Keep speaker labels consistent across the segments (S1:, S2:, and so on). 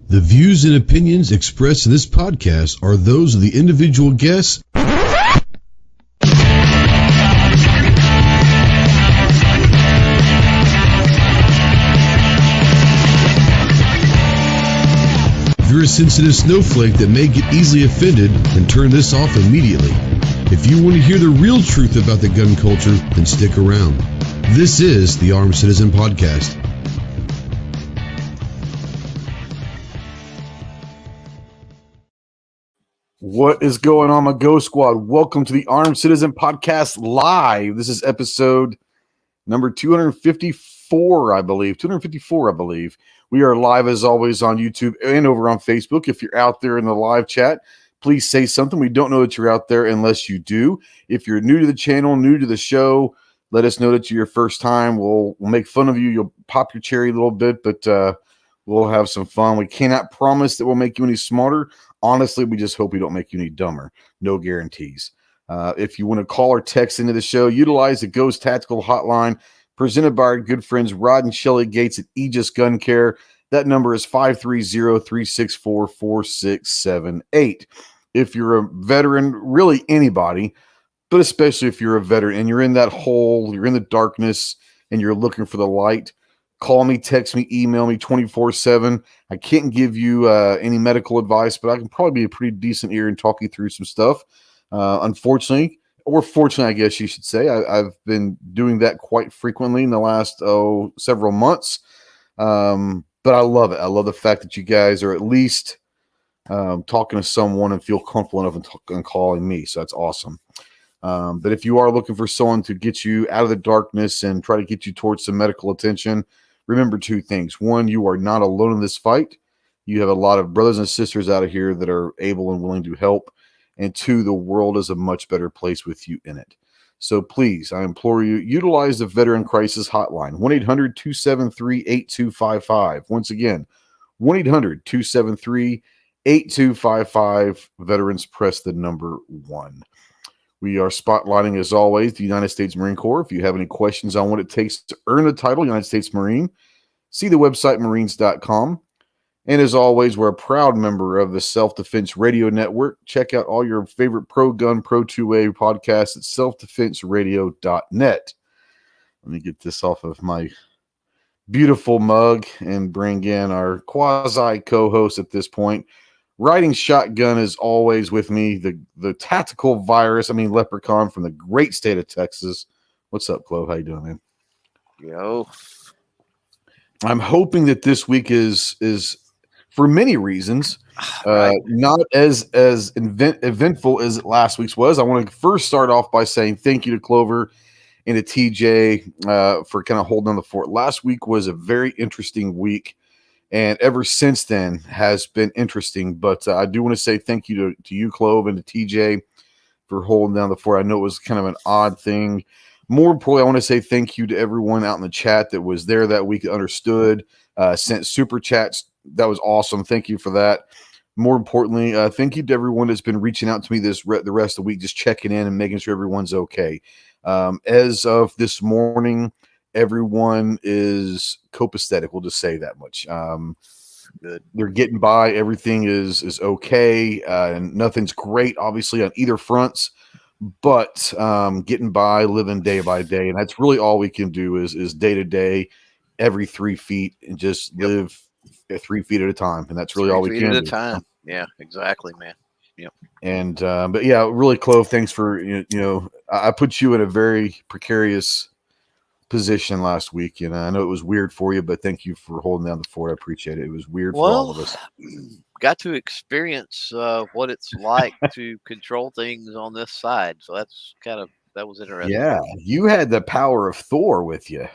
S1: The views and opinions expressed in this podcast are those of the individual guests. If you're a sensitive snowflake that may get easily offended, then turn this off immediately. If you want to hear the real truth about the gun culture, then stick around. This is the Armed Citizen Podcast.
S2: What is going on, my Go Squad? Welcome to the Armed Citizen Podcast Live. This is episode number 254, I believe. 254, I believe. We are live, as always, on YouTube and over on Facebook. If you're out there in the live chat, please say something. We don't know that you're out there unless you do. If you're new to the channel, new to the show, let us know that you're your first time. We'll make fun of you. You'll pop your cherry a little bit, but we'll have some fun. We cannot promise that we'll make you any smarter. Honestly, we just hope we don't make you any dumber. No guarantees. If you want to call or text into the show, utilize the Ghost Tactical Hotline presented by our good friends Rod and Shelly Gates at Aegis Gun Care. That number is 530-364-4678. If you're a veteran, really anybody, but especially if you're a veteran and you're in that hole, you're in the darkness, and you're looking for the light, call me, text me, email me 24/7. I can't give you any medical advice, but I can probably be a pretty decent ear and talk you through some stuff. Unfortunately, or fortunately, I guess you should say, I've been doing that quite frequently in the last several months. But I love it. I love the fact that you guys are at least talking to someone and feel comfortable enough in calling me. So that's awesome. But if you are looking for someone to get you out of the darkness and try to get you towards some medical attention, remember two things. One, you are not alone in this fight. You have a lot of brothers and sisters out of here that are able and willing to help. And two, the world is a much better place with you in it. So please, I implore you, utilize the Veteran Crisis Hotline, 1-800-273-8255. Once again, 1-800-273-8255. Veterans, press the number 1. We are spotlighting, as always, the United States Marine Corps. If you have any questions on what it takes to earn the title United States Marine, see the website marines.com. And as always, we're a proud member of the Self-Defense Radio Network. Check out all your favorite pro-gun, pro-2A podcasts at selfdefenseradio.net. Let me get this off of my beautiful mug and bring in our quasi-co-host at this point. Riding shotgun is always with me, the tactical leprechaun from the great state of Texas. What's up, Clove? How you doing, man?
S3: Yo.
S2: I'm hoping that this week is for many reasons, not as eventful as last week's was. I want to first start off by saying thank you to Clover and to TJ for kind of holding on the fort. Last week was a very interesting week. And ever since then has been interesting. But I do want to say thank you to you, Clove, and to TJ for holding down the fort. I know it was kind of an odd thing. More importantly, I want to say thank you to everyone out in the chat that was there that week, understood, sent super chats. That was awesome. Thank you for that. More importantly, thank you to everyone that's been reaching out to me the rest of the week, just checking in and making sure everyone's okay. As of this morning, everyone is copacetic. We'll just say that much. They're getting by. Everything is okay. And nothing's great, obviously, on either fronts, but getting by, living day by day. And that's really all we can do is day to day, every 3 feet, and just live 3 feet at a time. And that's really all we can do. 3 feet at a time.
S3: Yeah, exactly, man. Yep.
S2: And, but yeah, really, Clove, thanks for, I put you in a very precarious position last week, and I know it was weird for you, but thank you for holding down the fort. I appreciate it. It was weird for all of us.
S3: Got to experience what it's like to control things on this side, so that was interesting.
S2: Yeah, you had the power of Thor with you, I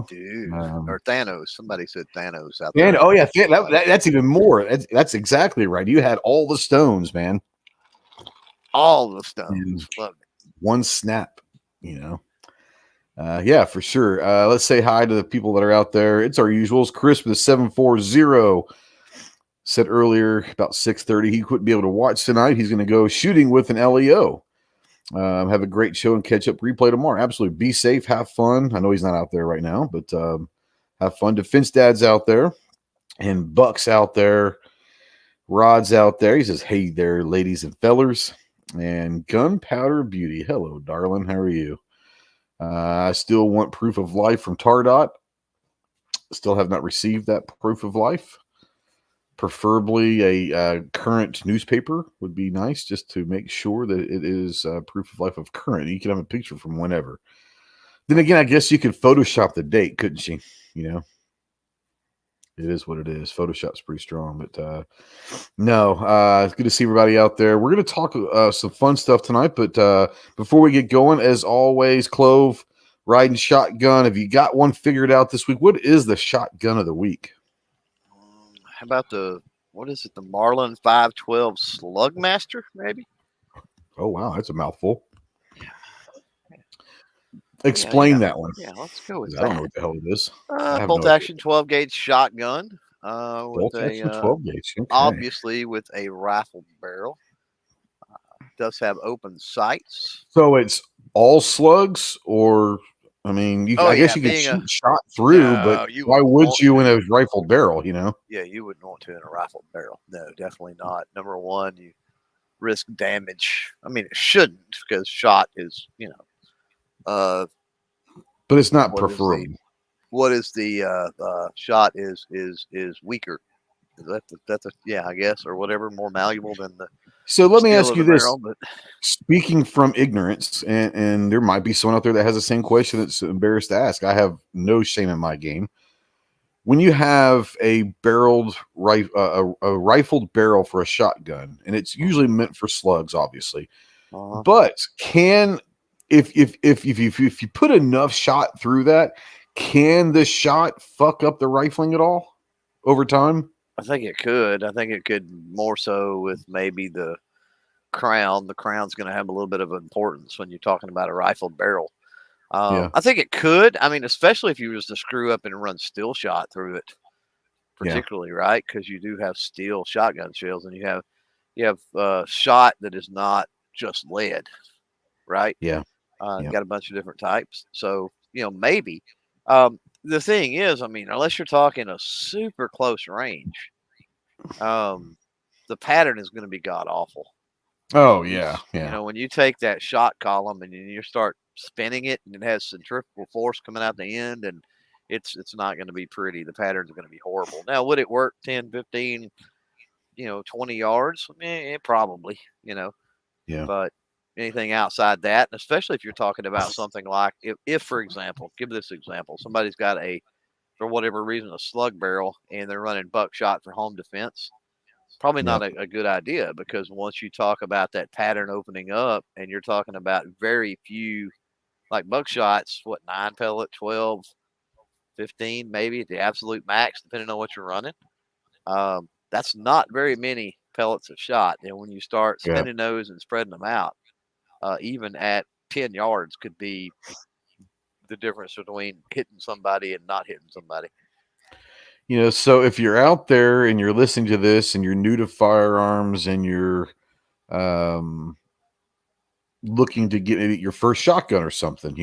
S3: do. Or Thanos. Somebody said Thanos out there.
S2: Oh yeah, that's even more. That's exactly right. You had all the stones, man.
S3: All the stones.
S2: One snap, Yeah, for sure. Let's say hi to the people that are out there. It's our usuals. Chris with a 740 said earlier about 6:30 he couldn't be able to watch tonight. He's going to go shooting with an LEO. Have a great show and catch up replay tomorrow. Absolutely. Be safe. Have fun. I know he's not out there right now, but have fun. Defense Dad's out there and Buck's out there Rod's out there. He says, "Hey there, ladies and fellers." And Gunpowder Beauty. Hello, darling. How are you? I still want proof of life from Tardot. Still have not received that proof of life. Preferably a current newspaper would be nice, just to make sure that it is proof of life of current. You can have a picture from whenever. Then again, I guess you could Photoshop the date, couldn't you? You know, it is what it is. Photoshop's pretty strong, but no, it's good to see everybody out there. We're going to talk some fun stuff tonight, but before we get going, as always, Clove, riding shotgun. Have you got one figured out this week? What is the shotgun of the week?
S3: How about what is it? The Marlin 512 Slugmaster, maybe?
S2: Oh, wow. That's a mouthful. Explain that one.
S3: Yeah, let's go with that.
S2: I don't know what the hell it is.
S3: Bolt action 12 gauge shotgun.
S2: Bolt action 12 gauge. Okay.
S3: Obviously with a rifle barrel. Does have open sights.
S2: So it's all slugs, or I mean, I guess you could shoot shot through, but why would you in a rifled barrel? You know?
S3: Yeah, you wouldn't want to in a rifled barrel. No, definitely not. Number one, you risk damage. I mean, it shouldn't, because shot is, but
S2: it's not preferable.
S3: What is the shot is weaker? That's I guess, or whatever, more malleable than the.
S2: So let me ask you this: speaking from ignorance, and there might be someone out there that has the same question that's embarrassed to ask. I have no shame in my game. When you have a barreled a rifled barrel for a shotgun, and it's usually meant for slugs, obviously, but if you put enough shot through that, can the shot fuck up the rifling at all over time?
S3: I think it could. I think it could more so with maybe the crown. The crown's going to have a little bit of importance when you're talking about a rifled barrel. I think it could. I mean, especially if you was to screw up and run steel shot through it, particularly, right? Because you do have steel shotgun shells, and you have shot that is not just lead, right?
S2: Yeah.
S3: Got a bunch of different types. So, maybe. The thing is, I mean, unless you're talking a super close range, the pattern is going to be god awful.
S2: Oh yeah.
S3: When you take that shot column and you start spinning it, and it has centrifugal force coming out the end, and it's not going to be pretty. The pattern's going to be horrible. Now, would it work 10, 15, 20 yards? Probably,
S2: Yeah.
S3: But anything outside that, and especially if you're talking about something like if for example, give this example, somebody's got for whatever reason, a slug barrel, and they're running buckshot for home defense, probably not a good idea, because once you talk about that pattern opening up, and you're talking about very few, like buckshots, 9 pellet, 12, 15, maybe at the absolute max, depending on what you're running. That's not very many pellets of shot. And when you start spinning those and spreading them out, even at 10 yards could be the difference between hitting somebody and not hitting somebody.
S2: So if you're out there and you're listening to this and you're new to firearms and you're looking to get your first shotgun or something,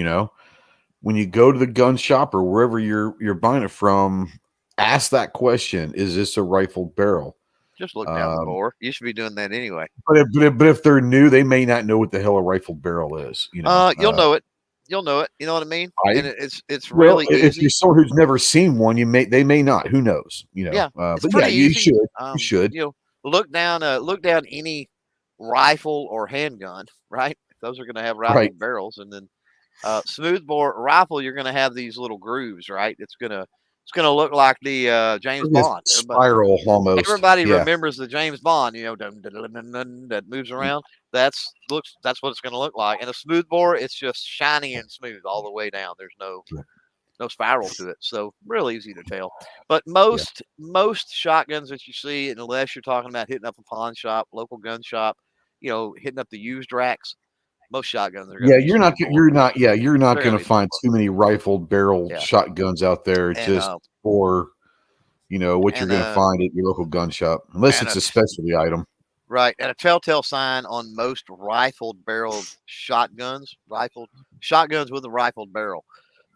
S2: when you go to the gun shop or wherever you're buying it from, ask that question: is this a rifled barrel?
S3: Just look down the bore. You should be doing that anyway.
S2: But if they're new, they may not know what the hell a rifled barrel is.
S3: You'll know it. You'll know it. You know what I mean? And it's really
S2: easy.
S3: If
S2: you're someone who's never seen one, they may not. Who knows?
S3: It's
S2: but
S3: pretty
S2: easy. You should.
S3: Look down any rifle or handgun. Right? Those are going to have rifled barrels, and then smoothbore rifle, you're going to have these little grooves. Right? It's going to look like the James Bond
S2: spiral almost.
S3: Everybody remembers the James Bond, that moves around. That's what it's going to look like. And a smoothbore, it's just shiny and smooth all the way down. There's no spiral to it, so real easy to tell. But most shotguns that you see, unless you're talking about hitting up a pawn shop, local gun shop, hitting up the used racks, most shotguns are going to be
S2: you're not going to find too many rifled barrel shotguns out there for what you're going to find at your local gun shop, unless it's a specialty item.
S3: Right. And a telltale sign on most rifled barrel shotguns with a rifled barrel.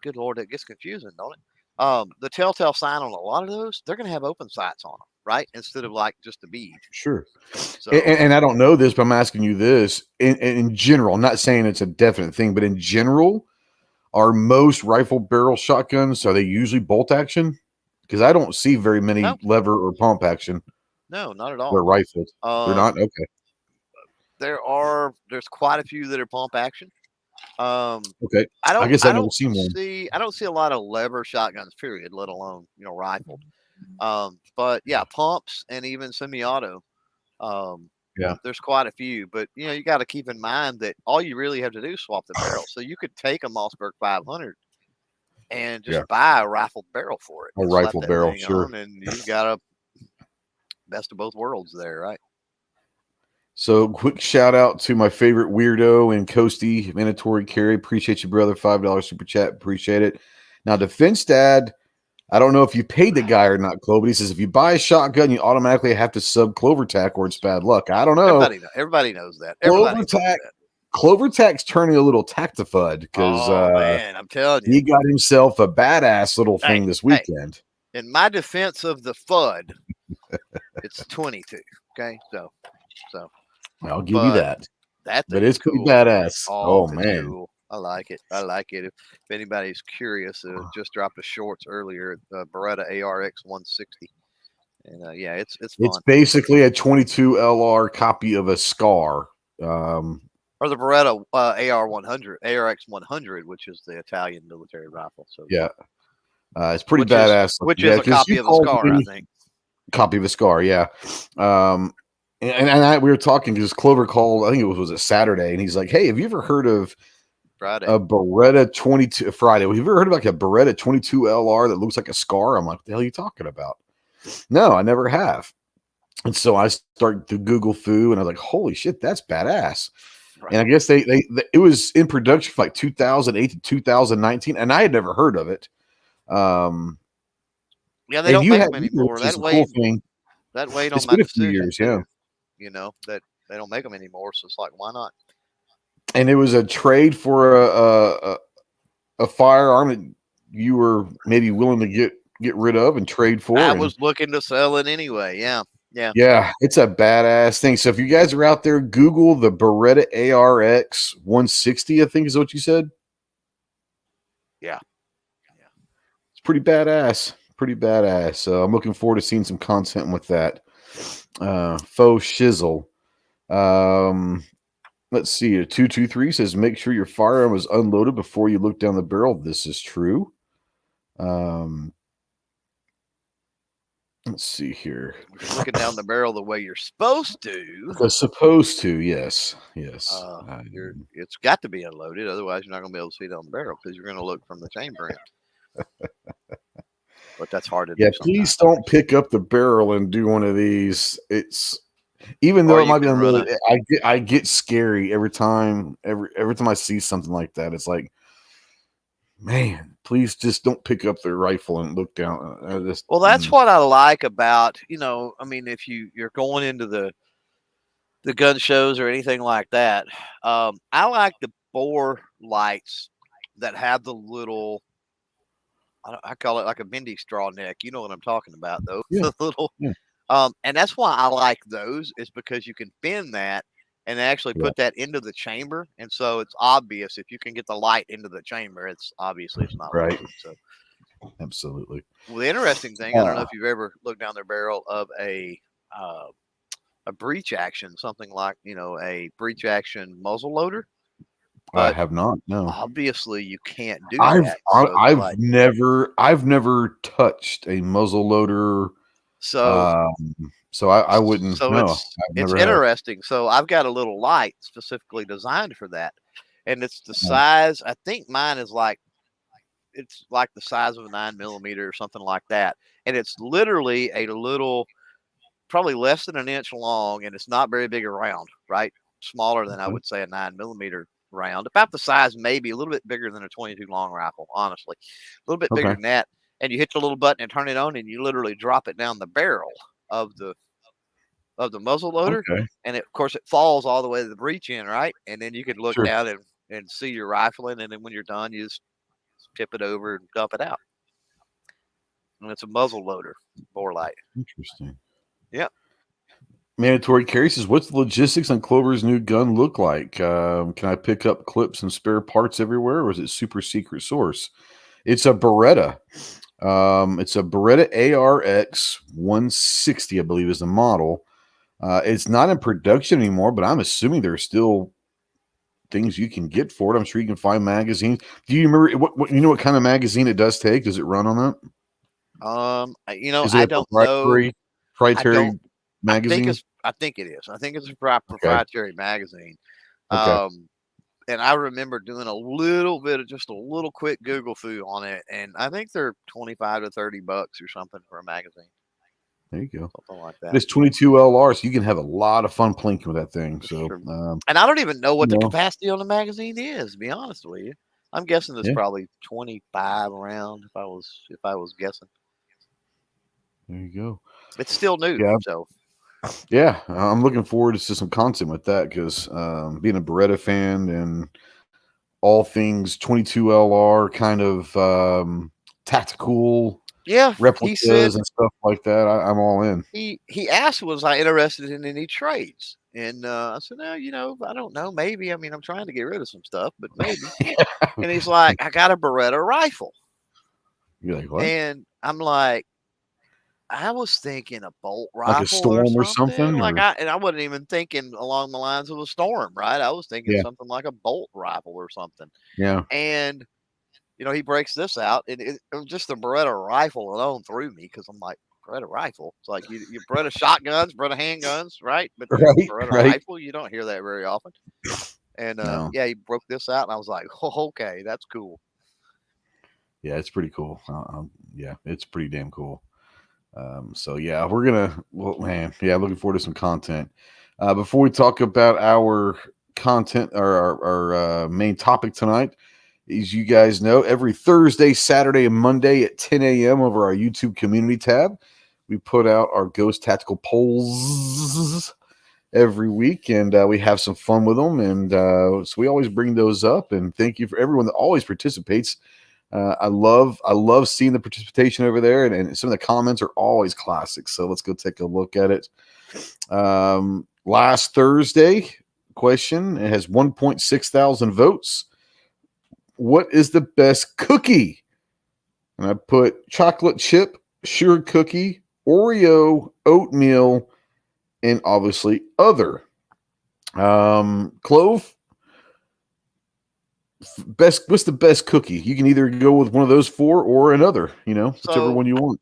S3: Good Lord, it gets confusing, don't it? The telltale sign on a lot of those, they're going to have open sights on them, right? Instead of like just a bead.
S2: Sure.
S3: So,
S2: And I don't know this, but I'm asking you this in general. I'm not saying it's a definite thing, but in general, are most rifle barrel shotguns, are they usually bolt action? Because I don't see very many
S3: no,
S2: lever or pump action.
S3: no, not at
S2: They're
S3: all.
S2: rifled. They're not? Okay.
S3: There's quite a few that are pump action.
S2: Okay. I guess I've never seen one.
S3: I don't see a lot of lever shotguns, period, let alone, rifled. But yeah, pumps and even semi-auto.
S2: Yeah.
S3: There's quite a few, but you got to keep in mind that all you really have to do is swap the barrel. So you could take a Mossberg 500 and just buy a rifled barrel for it.
S2: A
S3: And slap
S2: rifle
S3: that
S2: barrel,
S3: thing
S2: sure.
S3: on, and you've got a best of both worlds there, right?
S2: So quick shout out to my favorite weirdo and Coasty, Mandatory Carry. Appreciate you, brother. $5 super chat. Appreciate it. Now, Defense Dad, I don't know if you paid the guy or not, Clo, but he says if you buy a shotgun, you automatically have to sub Clover Tack or it's bad luck. I don't know.
S3: Everybody knows that.
S2: Clover Tack's turning a little tactifud because
S3: man, I'm telling you,
S2: he got himself a badass little thing this weekend.
S3: In my defense of the FUD, it's 22. Okay, so
S2: I'll give you that.
S3: But
S2: it's
S3: cool.
S2: Pretty badass.
S3: Oh
S2: man.
S3: Cool. I like it. If anybody's curious, just dropped a shorts earlier, Beretta ARX 160. And it's fun.
S2: It's basically a 22 LR copy of a Scar.
S3: Or the Beretta ARX 100, which is the Italian military rifle. So
S2: yeah. It's pretty badass.
S3: Which is a copy of a Scar, I think.
S2: Copy of a Scar, yeah. And we were talking because Clover called, I think it was a Saturday, and he's like, hey, have you ever heard of a Beretta 22 Friday? Have you ever heard of like a Beretta 22 LR that looks like a Scar? I'm like, what the hell are you talking about? No, I never have. And so I started to Google foo, and I was like, holy shit, that's badass. Right. And I guess it was in production from like 2008 to 2019, and I had never heard of it.
S3: Yeah, they don't make them anymore. That way,
S2: That
S3: weighed on
S2: it's
S3: my
S2: been a few
S3: decision
S2: years, yeah.
S3: That they don't make them anymore, so it's like, why not?
S2: And it was a trade for a firearm that you were maybe willing to get rid of and trade for.
S3: I was looking to sell it anyway. Yeah.
S2: It's a badass thing. So if you guys are out there, Google the Beretta ARX 160. I think is what you said.
S3: Yeah.
S2: It's pretty badass. So I'm looking forward to seeing some content with that. Faux shizzle. Let's see. 223 says make sure your firearm is unloaded before you look down the barrel. This is true. Let's see here.
S3: Looking down the barrel the way you're supposed to.
S2: Supposed to, yes.
S3: It's got to be unloaded, otherwise you're not going to be able to see down the barrel because you're going to look from the chamber end. But that's hard to do.
S2: Yeah, please don't pick up the barrel and do one of these. It's even though it might be unloaded, I get scary every time I see something like that. It's like, man, please just don't pick up the rifle and look down.
S3: Well, that's what I like about, if you're going into the gun shows or anything like that. I like the bore lights that have the little, I call it like a bendy straw neck. You know what I'm talking about, though.
S2: Yeah.
S3: The little, and that's why I like those, is because you can bend that and actually put that into the chamber. And so it's obvious if you can get the light into the chamber, it's not
S2: right.
S3: loaded, so.
S2: Absolutely.
S3: Well, the interesting thing, I don't know if you've ever looked down the barrel of a breech action, something like, a breech action muzzle loader.
S2: I have not. No.
S3: Obviously, you can't do that.
S2: I've never touched a muzzle loader. So I wouldn't know.
S3: It's interesting. So I've got a little light specifically designed for that, and it's the size. I think mine is it's like the size of a 9mm or something like that, and it's literally a little, probably less than an inch long, and it's not very big around. Right, smaller than I would say a 9mm round, about the size, maybe a little bit bigger than a 22 long rifle. Honestly, a little bit bigger than that. And you hit the little button and turn it on, and you literally drop it down the barrel of the muzzle loader.
S2: Okay.
S3: And of course, it falls all the way to the breech end, right? And then you can look down and see your rifling. And then when you're done, you just tip it over and dump it out. and it's a muzzle loader bore light.
S2: Interesting.
S3: Yep.
S2: Mandatory carry says, what's the logistics on Clover's new gun look like? Can I pick up clips and spare parts everywhere, or is it super secret source? It's a Beretta. It's a Beretta ARX 160, I believe, is the model. It's not in production anymore, but I'm assuming there's still things you can get for it. I'm sure you can find magazines. Do you remember what kind of magazine it does take? Does it run on that?
S3: I don't know.
S2: Proprietary magazine?
S3: I think it is. I think it's a proprietary magazine.
S2: Okay.
S3: And I remember doing a little quick Google foo on it, and I think they're $25 to $30 or something for a magazine.
S2: There you go.
S3: Something like that.
S2: It's 22 LR, so you can have a lot of fun plinking with that thing. So,
S3: and I don't even know what the capacity on the magazine is, to be honest with you. I'm guessing it's probably 25 around if I was guessing.
S2: There you go.
S3: It's still new, so.
S2: Yeah, I'm looking forward to some content with that because being a Beretta fan and all things 22 LR kind of tactical replicas and stuff like that, I'm all in.
S3: He asked, was I interested in any trades? And I said, no, I don't know. Maybe. I mean, I'm trying to get rid of some stuff, but maybe. And he's like, I got a Beretta rifle.
S2: You're like, what?
S3: And I'm like, I was thinking a bolt rifle,
S2: like a Storm or something.
S3: I wasn't even thinking along the lines of a Storm, right? I was thinking something like a bolt rifle or something.
S2: Yeah.
S3: And he breaks this out, and it was just the Beretta rifle alone threw me because I'm like, Beretta rifle. It's like you Beretta shotguns, Beretta handguns, right? But Beretta rifle, you don't hear that very often. And he broke this out, and I was like, oh, okay, that's cool.
S2: Yeah, it's pretty cool. It's pretty damn cool. We're gonna. Well, man, looking forward to some content. Before we talk about our content or our main topic tonight, as you guys know, every Thursday, Saturday, and Monday at 10 a.m. over our YouTube community tab, we put out our Ghost Tactical polls every week, and we have some fun with them. And so we always bring those up. And thank you for everyone that always participates. I love seeing the participation over there, and some of the comments are always classic. So let's go take a look at it. Last Thursday question, it has 1.6 thousand votes. What is the best cookie? And I put chocolate chip, sugar cookie, Oreo, oatmeal, and obviously other. Clove, what's the best cookie? You can either go with one of those four or another, whichever one you want.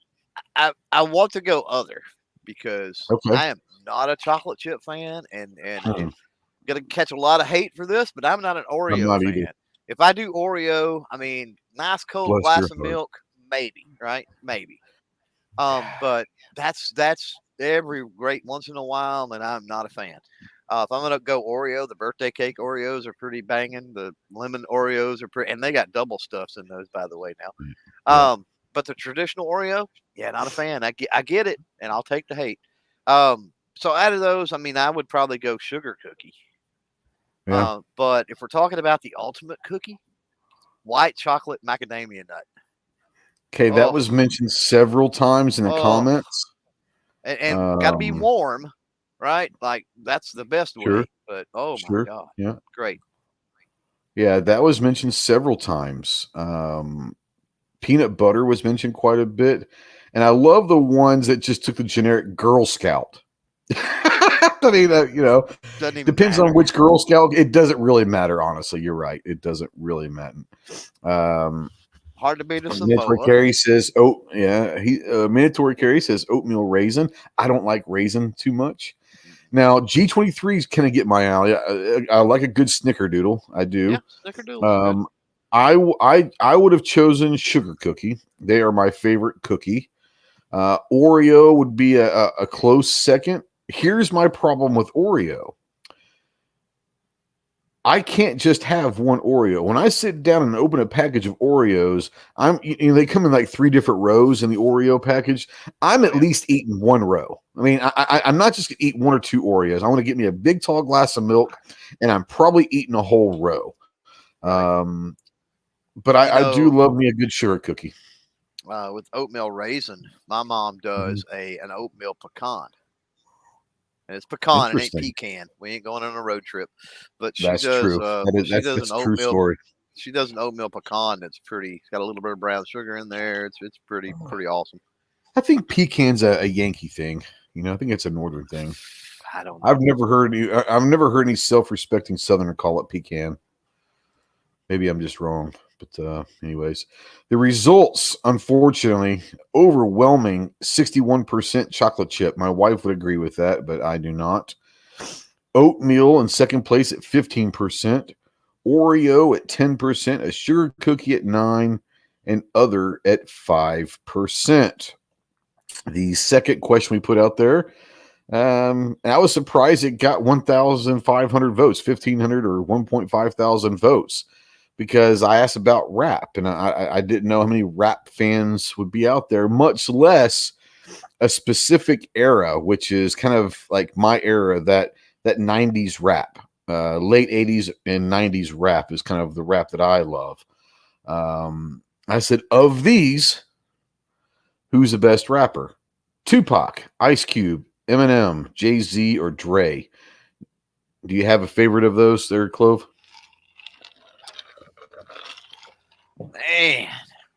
S3: I want to go other because I am not a chocolate chip fan, and gonna catch a lot of hate for this, but I'm not an Oreo fan. Either. If I do Oreo, I mean, nice cold glass of milk, maybe, right? Maybe. But that's every great once in a while, and I'm not a fan. If I'm gonna go Oreo, the birthday cake Oreos are pretty banging. The lemon Oreos are pretty, and they got double stuffs in those, by the way, now. But the traditional Oreo, not a fan. I get it, and I'll take the hate. So out of those, I mean, I would probably go sugar cookie.
S2: Yeah.
S3: But if we're talking about the ultimate cookie, white chocolate macadamia nut.
S2: Okay, that was mentioned several times in the comments.
S3: And got to be warm, right? Like, that's the best way. But, my God.
S2: Yeah.
S3: Great.
S2: Yeah, that was mentioned several times. Peanut butter was mentioned quite a bit. And I love the ones that just took the generic Girl Scout. I mean, depends on which Girl Scout. It doesn't really matter, honestly. You're right. It doesn't really matter.
S3: Hard to beat a Samoa.
S2: Mandatory Carry says, Mandatory Carry says oatmeal raisin. I don't like raisin too much. Now, G23s kind of get my alley. I like a good snickerdoodle. I do.
S3: Yeah, snickerdoodle.
S2: I would have chosen sugar cookie. They are my favorite cookie. Oreo would be a close second. Here's my problem with Oreo. I can't just have one Oreo. When I sit down and open a package of Oreos, they come in like 3 different rows in the Oreo package. I'm at least eating one row. I mean, I'm not just going to eat 1 or 2 Oreos. I want to get me a big tall glass of milk, and I'm probably eating a whole row. But I do love me a good sugar cookie.
S3: with oatmeal raisin, my mom does an oatmeal pecan. And it's pecan, it ain't
S2: Interesting.
S3: pecan. We ain't going on a road trip, but she
S2: That's
S3: does.
S2: true. That's
S3: An
S2: a true
S3: oatmeal.
S2: story.
S3: She does an oatmeal pecan that's pretty. It's got a little bit of brown sugar in there. It's pretty awesome.
S2: I think pecan's a Yankee thing. I think it's a northern thing.
S3: I don't know.
S2: I've never heard any self-respecting Southerner call it pecan. Maybe I'm just wrong. But anyways, the results, unfortunately, overwhelming 61% chocolate chip. My wife would agree with that, but I do not. Oatmeal in second place at 15%. Oreo at 10%. A sugar cookie at 9%. And other at 5%. The second question we put out there, and I was surprised it got 1,500 votes, 1,500 or 1.5 thousand votes, because I asked about rap, and I didn't know how many rap fans would be out there, much less a specific era, which is kind of like my era, that 90s rap, late 80s and 90s rap is kind of the rap that I love. I said, of these, who's the best rapper? Tupac, Ice Cube, Eminem, Jay-Z, or Dre? Do you have a favorite of those there, Clove?
S3: Man,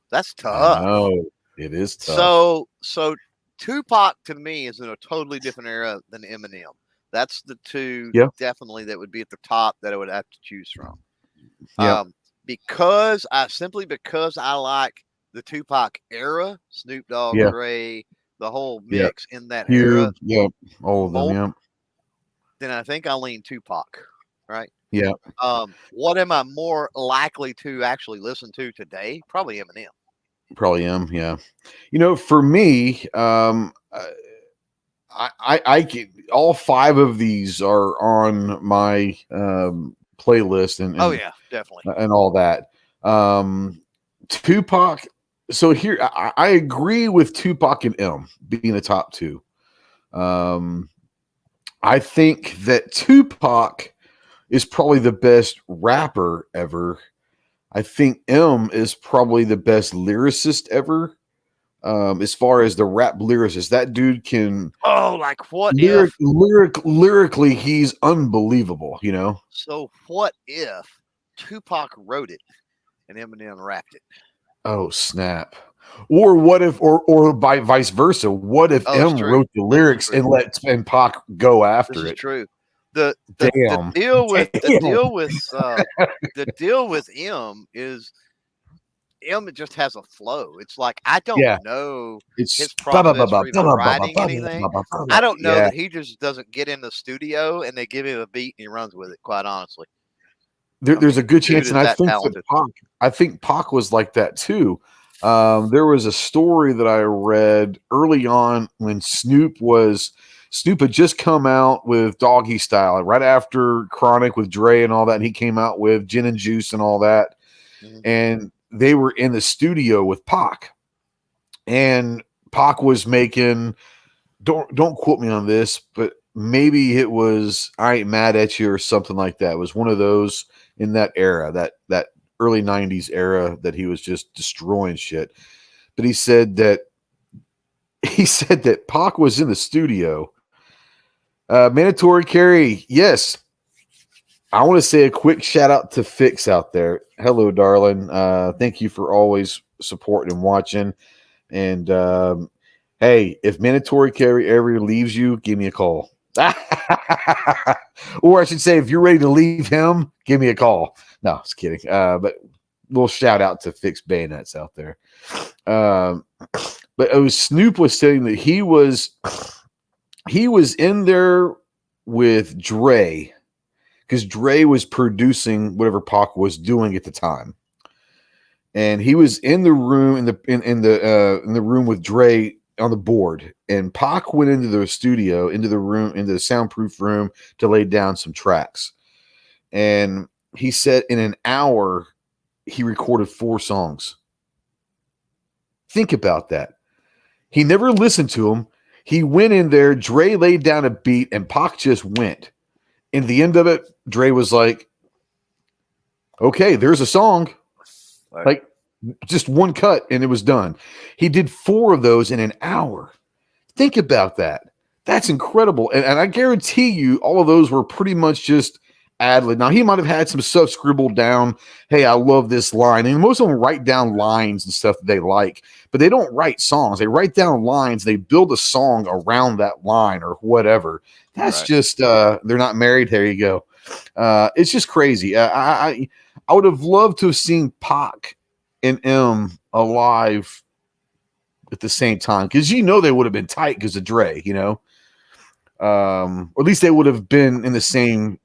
S3: that's tough.
S2: Oh, it is tough.
S3: So Tupac to me is in a totally different era than Eminem. That's the two definitely that would be at the top that I would have to choose from.
S2: Yeah.
S3: Because I like the Tupac era, Snoop Dogg, Trey, the whole mix in that era.
S2: Yeah, all of them, yeah.
S3: Then I think I lean Tupac, right?
S2: Yeah.
S3: What am I more likely to actually listen to today? Probably Eminem.
S2: Probably am, yeah. For me, I can, all 5 of these are on my playlist and
S3: oh yeah, definitely,
S2: and all that. Tupac. So here, I agree with Tupac and M being the top 2. I think that Tupac is probably the best rapper ever. I think M is probably the best lyricist ever. As far as the rap lyricist, that dude can.
S3: Oh, like what
S2: lyrically, he's unbelievable.
S3: So what if Tupac wrote it and Eminem rapped it?
S2: Oh snap! Or what if, or by vice versa? What if M wrote the lyrics and let Pac go after it?
S3: This is true. The deal with M is M just has a flow. It's like I don't know his process for even writing anything. I don't know that he just doesn't get in the studio and they give him a beat and he runs with it. Quite honestly,
S2: there's a good chance, and I think Pac was like that too. There was a story that I read early on when Snoop had just come out with Doggy Style right after Chronic with Dre and all that, and he came out with Gin and Juice and all that, and they were in the studio with Pac, and Pac was making, don't quote me on this, but maybe it was I Ain't Mad at You or something like that. It was one of those in that era, that early 90s era, that he was just destroying shit. But he said that Pac was in the studio. Mandatory carry, yes. I want to say a quick shout out to Fix out there. Hello, darling. Thank you for always supporting and watching. And hey, if mandatory carry ever leaves you, give me a call. Or I should say, if you're ready to leave him, give me a call. No, just kidding. But little shout out to Fix Bayonets out there. But it was Snoop was saying that he was in there with Dre, because Dre was producing whatever Pac was doing at the time, and he was in the room in the room with Dre on the board, and Pac went into the studio, into the soundproof room to lay down some tracks, and he said in an hour he recorded 4 songs. Think about that. He never listened to him. He went in there, Dre laid down a beat, and Pac just went. In the end of it, Dre was like, okay, there's a song. Like, just one cut and it was done. He did 4 of those in an hour. Think about that. That's incredible. And I guarantee you all of those were pretty much just ad-lib. Now, he might have had some stuff scribbled down. Hey, I love this line. And most of them write down lines and stuff that they like, but they don't write songs. They write down lines. They build a song around that line or whatever. That's just, they're not married. There you go. It's just crazy. I would have loved to have seen Pac and M alive at the same time, because they would have been tight because of Dre, or at least they would have been in the same,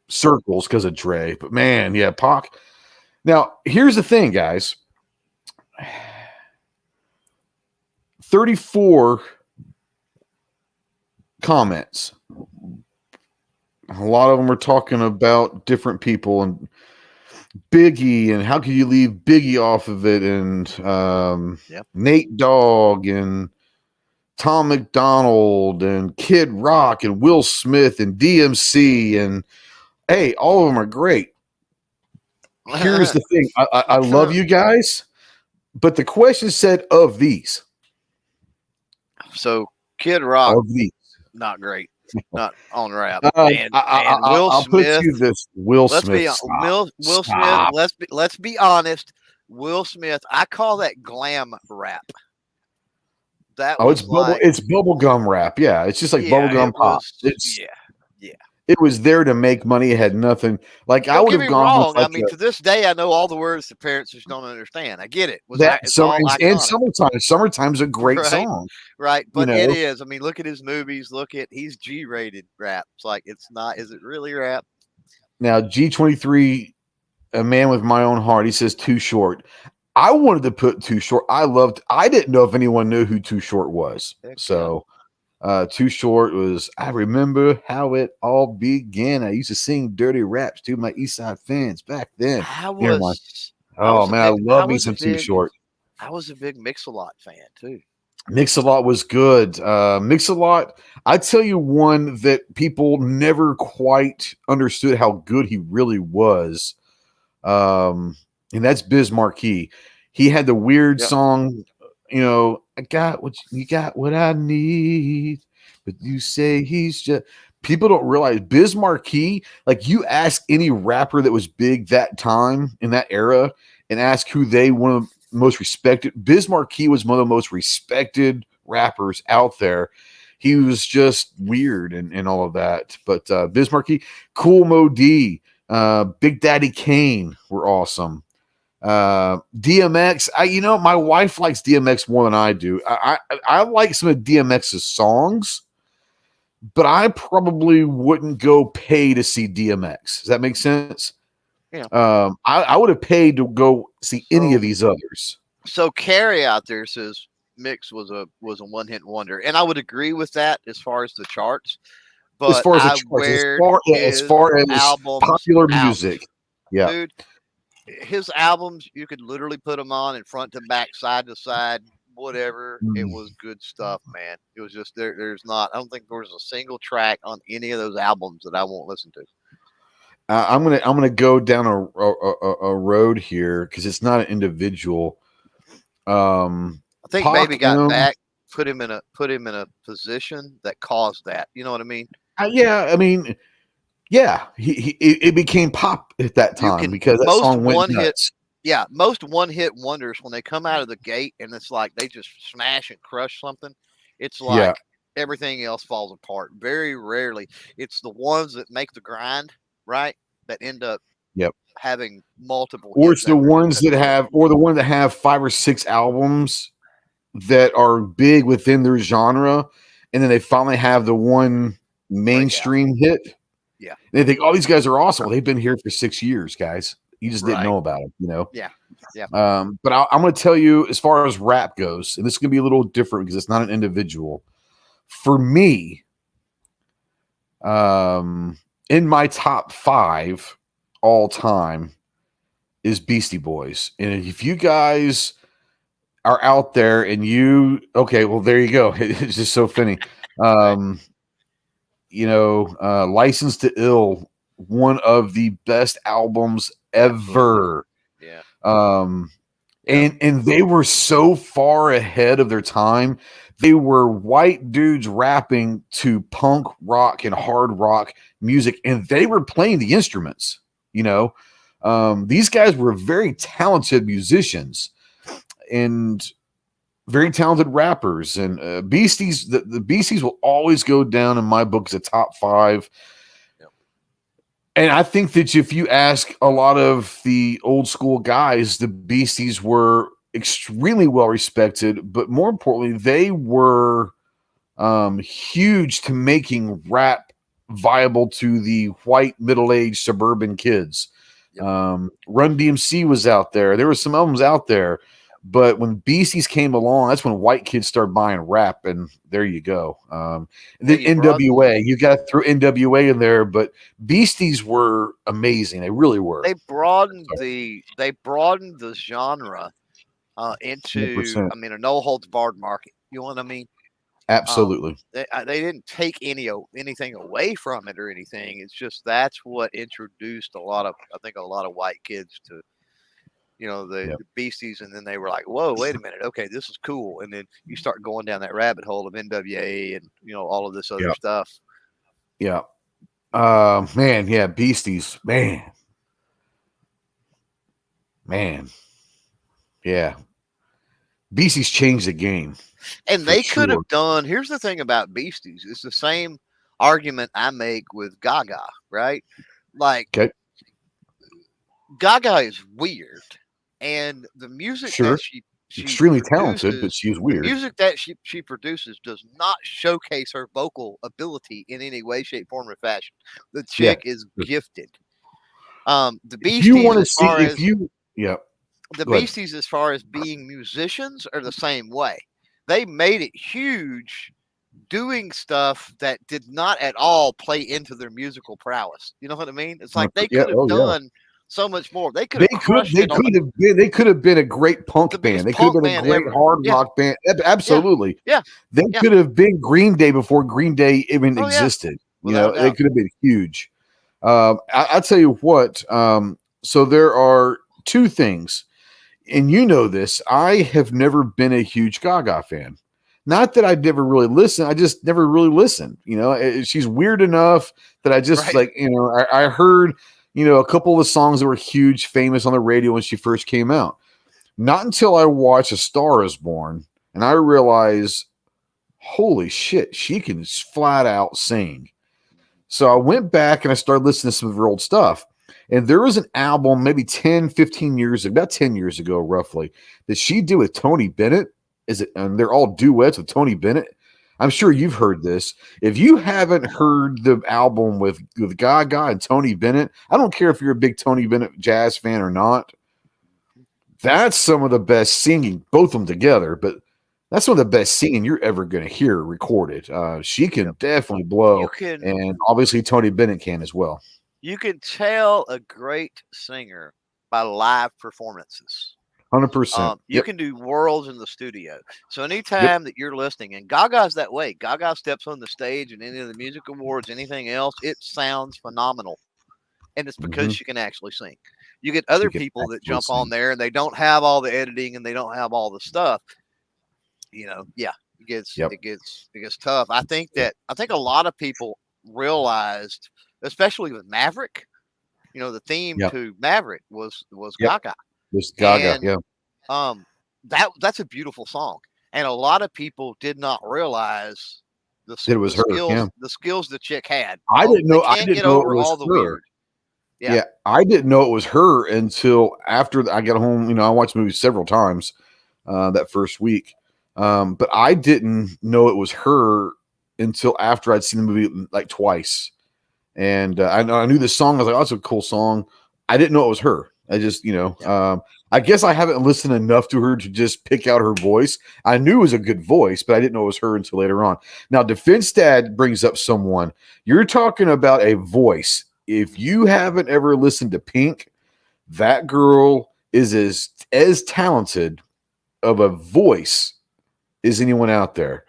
S2: circles because of Dre. But man, yeah, Pac. Now, here's the thing, guys. 34 comments. A lot of them are talking about different people and Biggie and how could you leave Biggie off of it, and Nate Dogg and Tom McDonald and Kid Rock and Will Smith and DMC, and hey, all of them are great. Here's the thing. I love you guys, but the question said of these.
S3: So Kid Rock,
S2: of these.
S3: Not great. Not on rap.
S2: I'll put you this. Will Smith.
S3: Will Smith. Let's be honest. Will Smith. I call that glam rap.
S2: It's bubblegum rap. Yeah, it's just like bubblegum pop. It was there to make money. It had nothing. Like, I would have gone
S3: wrong. I mean, to this day, I know all the words the parents just don't understand. I get it.
S2: Summertime's a great song.
S3: Right. But it is. I mean, look at his movies. He's G-rated rap. It's like, it's not, is it really rap?
S2: Now, G23, a man with my own heart, he says Too Short. I wanted to put Too Short. I didn't know if anyone knew who Too Short was. So Too Short was, I remember how it all began. I used to sing dirty raps to my East Side fans back then. I love me some Too Short.
S3: I was a big Mix-a-Lot fan too.
S2: Mix-a-Lot was good. Mix-a-Lot, I tell you one that people never quite understood how good he really was. And that's Biz Markie. He had the weird song, I got what I need, but you say he's just. People don't realize Biz Markie. Like, you ask any rapper that was big that time in that era, and ask who one of the most respected. Biz Markie was one of the most respected rappers out there. He was just weird and all of that. But Biz Markie, Cool Mo D, Big Daddy Kane were awesome. DMX, my wife likes DMX more than I do. I like some of DMX's songs, but I probably wouldn't go pay to see DMX. Does that make sense?
S3: Yeah.
S2: I would have paid to go see any of these others.
S3: So Carrie out there says Mix was a one-hit wonder, and I would agree with that as far as the charts. But
S2: as far as popular music,
S3: dude, his albums, you could literally put them on in front to back, side to side, whatever. It was good stuff, man. It was just there's not. I don't think there was a single track on any of those albums that I won't listen to.
S2: I'm gonna go down a road here because it's not an individual.
S3: I think maybe got back, put him in a position that caused that. You know what I mean? It became pop at that time because that song went nuts. Most one-hit wonders, when they come out of the gate and it's like they just smash and crush something, it's like everything else falls apart. Very rarely, it's the ones that make the grind, right, that end up having multiple.
S2: Or it's the ones that have 5 or 6 albums that are big within their genre, and then they finally have the one mainstream hit.
S3: Yeah.
S2: And they think, oh, these guys are awesome. Well, they've been here for 6 years, guys. You just didn't know about them,
S3: Yeah.
S2: But I'm going to tell you, as far as rap goes, and this is going to be a little different because it's not an individual. For me, in my top 5 all time is Beastie Boys. And if you guys are out there and there you go. It's just so funny. License to Ill, one of the best albums ever.
S3: Yeah.
S2: And they were so far ahead of their time. They were white dudes rapping to punk rock and hard rock music, and they were playing the instruments. These guys were very talented musicians and very talented rappers. And Beasties, the Beasties will always go down in my book as a top 5. And I think that if you ask a lot of the old school guys, the Beasties were extremely well respected, but more importantly, they were huge to making rap viable to the white middle-aged suburban kids. Run DMC was out there. There were some albums out there, but when Beasties came along, that's when white kids started buying rap, and there you go. And then NWA, you got to throw NWA in there, but Beasties were amazing. They really were.
S3: They broadened the genre into
S2: 100%.
S3: a no holds barred market. You know what I mean?
S2: Absolutely.
S3: They didn't take anything away from it or anything. It's just that's what introduced a lot of white kids to the Beasties, and then they were like, whoa, wait a minute, okay, this is cool. And then you start going down that rabbit hole of NWA and all of this other stuff.
S2: Beasties, man, Beasties changed the game.
S3: And they could have done, here's the thing about Beasties, it's the same argument I make with Gaga, right? Like, Gaga is weird, and the music that she
S2: extremely talented, but she's weird.
S3: The music that she produces does not showcase her vocal ability in any way, shape, form, or fashion. The chick is gifted. The Beasties, the Beasties, as far as being musicians, are the same way. They made it huge doing stuff that did not at all play into their musical prowess. You know what I mean? It's like they could have done so much more. They could have been a great punk band. They could have been a great hard rock band. Absolutely. They could have been Green Day before Green Day even existed. They could have been huge. I'll tell you what. So there are two things, and this. I have never been a huge Gaga fan. Not that I'd never really listened. I just never really listened. She's weird enough that I just I heard a couple of the songs that were huge, famous on the radio when she first came out. Not until I watched A Star Is Born and I realized, holy shit, she can flat out sing. So I went back and I started listening to some of her old stuff. And there was an album maybe 10, 15 years ago, about 10 years ago, roughly, that she did with Tony Bennett. And they're all duets with Tony Bennett. I'm sure you've heard this. If you haven't heard the album with Gaga and Tony Bennett, I don't care if you're a big Tony Bennett jazz fan or not. That's some of the best singing, both of them together, but that's some of the best singing you're ever going to hear recorded. She can definitely blow, and obviously Tony Bennett can as well. You can tell a great singer by live performances.
S2: 100%.
S3: You can do worlds in the studio. So anytime that you're listening, and Gaga's that way, Gaga steps on the stage and any of the music awards, anything else, it sounds phenomenal. And it's because she can actually sing. You get other people that jump on there and they don't have all the editing and they don't have all the stuff. It gets tough. I think a lot of people realized, especially with Maverick, the theme to Maverick was Gaga.
S2: This Gaga,
S3: that's a beautiful song, and a lot of people did not realize the skills the chick had.
S2: I didn't know it was her. I didn't know it was her until after I got home. I watched the movie several times that first week, but I didn't know it was her until after I'd seen the movie like twice. And I knew this song. I was like, "Oh, that's a cool song." I didn't know it was her. I just, I guess I haven't listened enough to her to just pick out her voice. I knew it was a good voice, but I didn't know it was her until later on. Now, Defense Dad brings up someone. You're talking about a voice. If you haven't ever listened to Pink, that girl is as talented of a voice as anyone out there.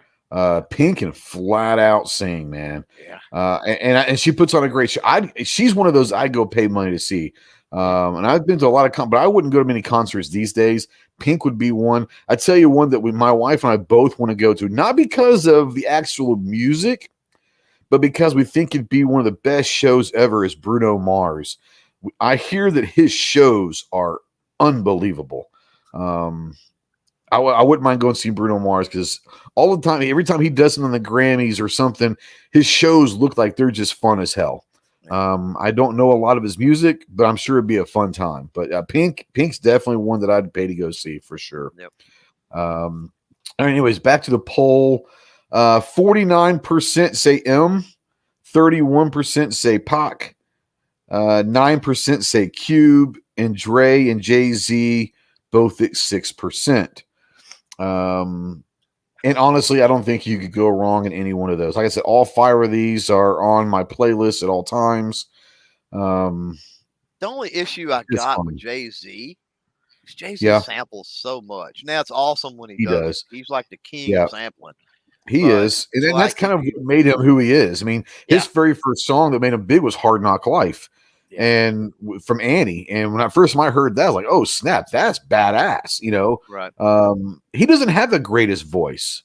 S2: Pink can flat out sing, man. And she puts on a great show. She's one of those I go pay money to see. And I've been to a lot of but I wouldn't go to many concerts these days. Pink would be one. I tell you one that my wife and I both want to go to, not because of the actual music, but because we think it'd be one of the best shows ever, is Bruno Mars. I hear that his shows are unbelievable. I wouldn't mind going to see Bruno Mars because all the time, every time he does something on the Grammys or something, his shows look like they're just fun as hell. I don't know a lot of his music, but I'm sure it'd be a fun time. But Pink's definitely one that I'd pay to go see for sure.
S3: Yep.
S2: Anyways, back to the poll. 49% say M, 31% say Pac, 9% say Cube, and Dre and Jay-Z both at 6%. And honestly, I don't think you could go wrong in any one of those. Like I said, all 5 of these are on my playlist at all times.
S3: The only issue I got
S2: fun.
S3: with Jay-Z is Jay-Z samples so much. Now, it's awesome when he does it. He's like the king of sampling.
S2: He is. And then that's kind of what made him who he is. I mean, his very first song that made him big was Hard Knock Life. Yeah. And from Annie. And when I first heard that, I was like, oh, snap, that's badass, you know?
S3: Right.
S2: He doesn't have the greatest voice.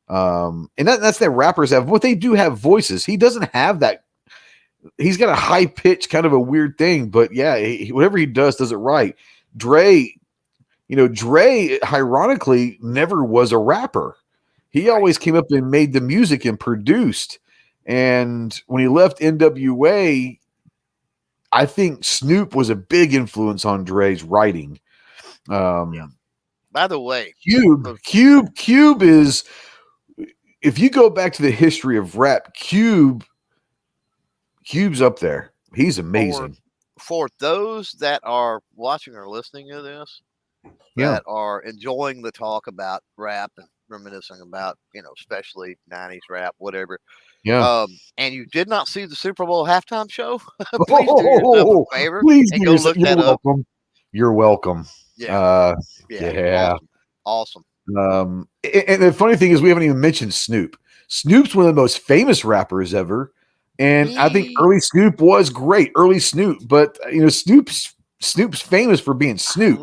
S2: And that's that rappers have. What they do have voices. He doesn't have that. He's got a high pitch, kind of a weird thing, but yeah, whatever he does it right. Dre, ironically, never was a rapper. He always came up and made the music and produced. And when he left NWA, I think Snoop was a big influence on Dre's writing.
S3: By the way,
S2: Cube is, if you go back to the history of rap, Cube's up there. He's amazing.
S3: For those that are watching or listening to this, that are enjoying the talk about rap and reminiscing about, especially 90s rap, whatever.
S2: Yeah.
S3: And you did not see the Super Bowl halftime show? Please do yourself a favor and go look that up.
S2: You're welcome.
S3: Yeah. Awesome.
S2: And the funny thing is, we haven't even mentioned Snoop. Snoop's one of the most famous rappers ever. And I think early Snoop was great. Early Snoop. But, Snoop's famous for being Snoop.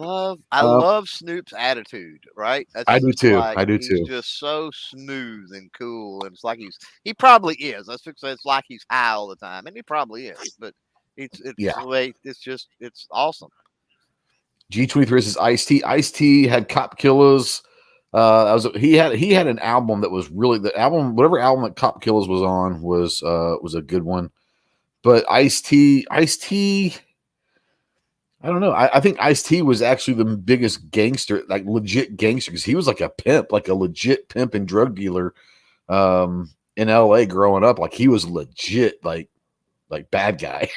S3: I love Snoop's attitude, right?
S2: I do too.
S3: He's just so smooth and cool, and it's like he probably is. It's like he's high all the time, and he probably is. But it's the way it's awesome.
S2: G23 versus Ice-T. Ice-T had Cop Killers. He had an album that was really whatever album that Cop Killers was on was a good one. But Ice-T. I don't know. I think Ice-T was actually the biggest gangster, like legit gangster, because he was like a pimp, like a legit pimp and drug dealer in LA growing up. Like he was legit, like bad guy.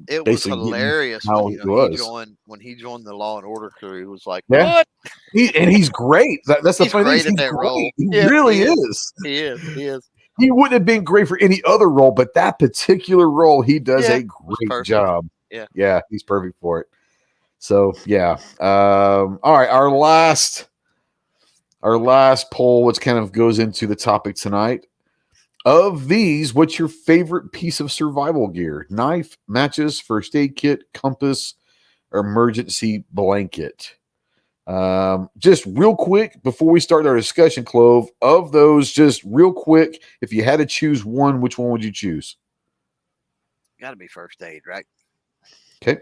S3: It was hilarious
S2: when
S3: he joined the Law and Order crew. He was like,
S2: yeah.
S3: What?
S2: He's great. That's the funny thing.
S3: He's great at that role.
S2: He really is.
S3: He is.
S2: He wouldn't have been great for any other role, but that particular role, he does a great job. Yeah, he's perfect for it. So yeah. All right, our last poll, which kind of goes into the topic tonight. Of these, what's your favorite piece of survival gear? Knife, matches, first aid kit, compass, or emergency blanket? Just real quick before we start our discussion, Clove, of those, just real quick, if you had to choose one, which one would you choose?
S3: Got to be first aid, right?
S2: Okay.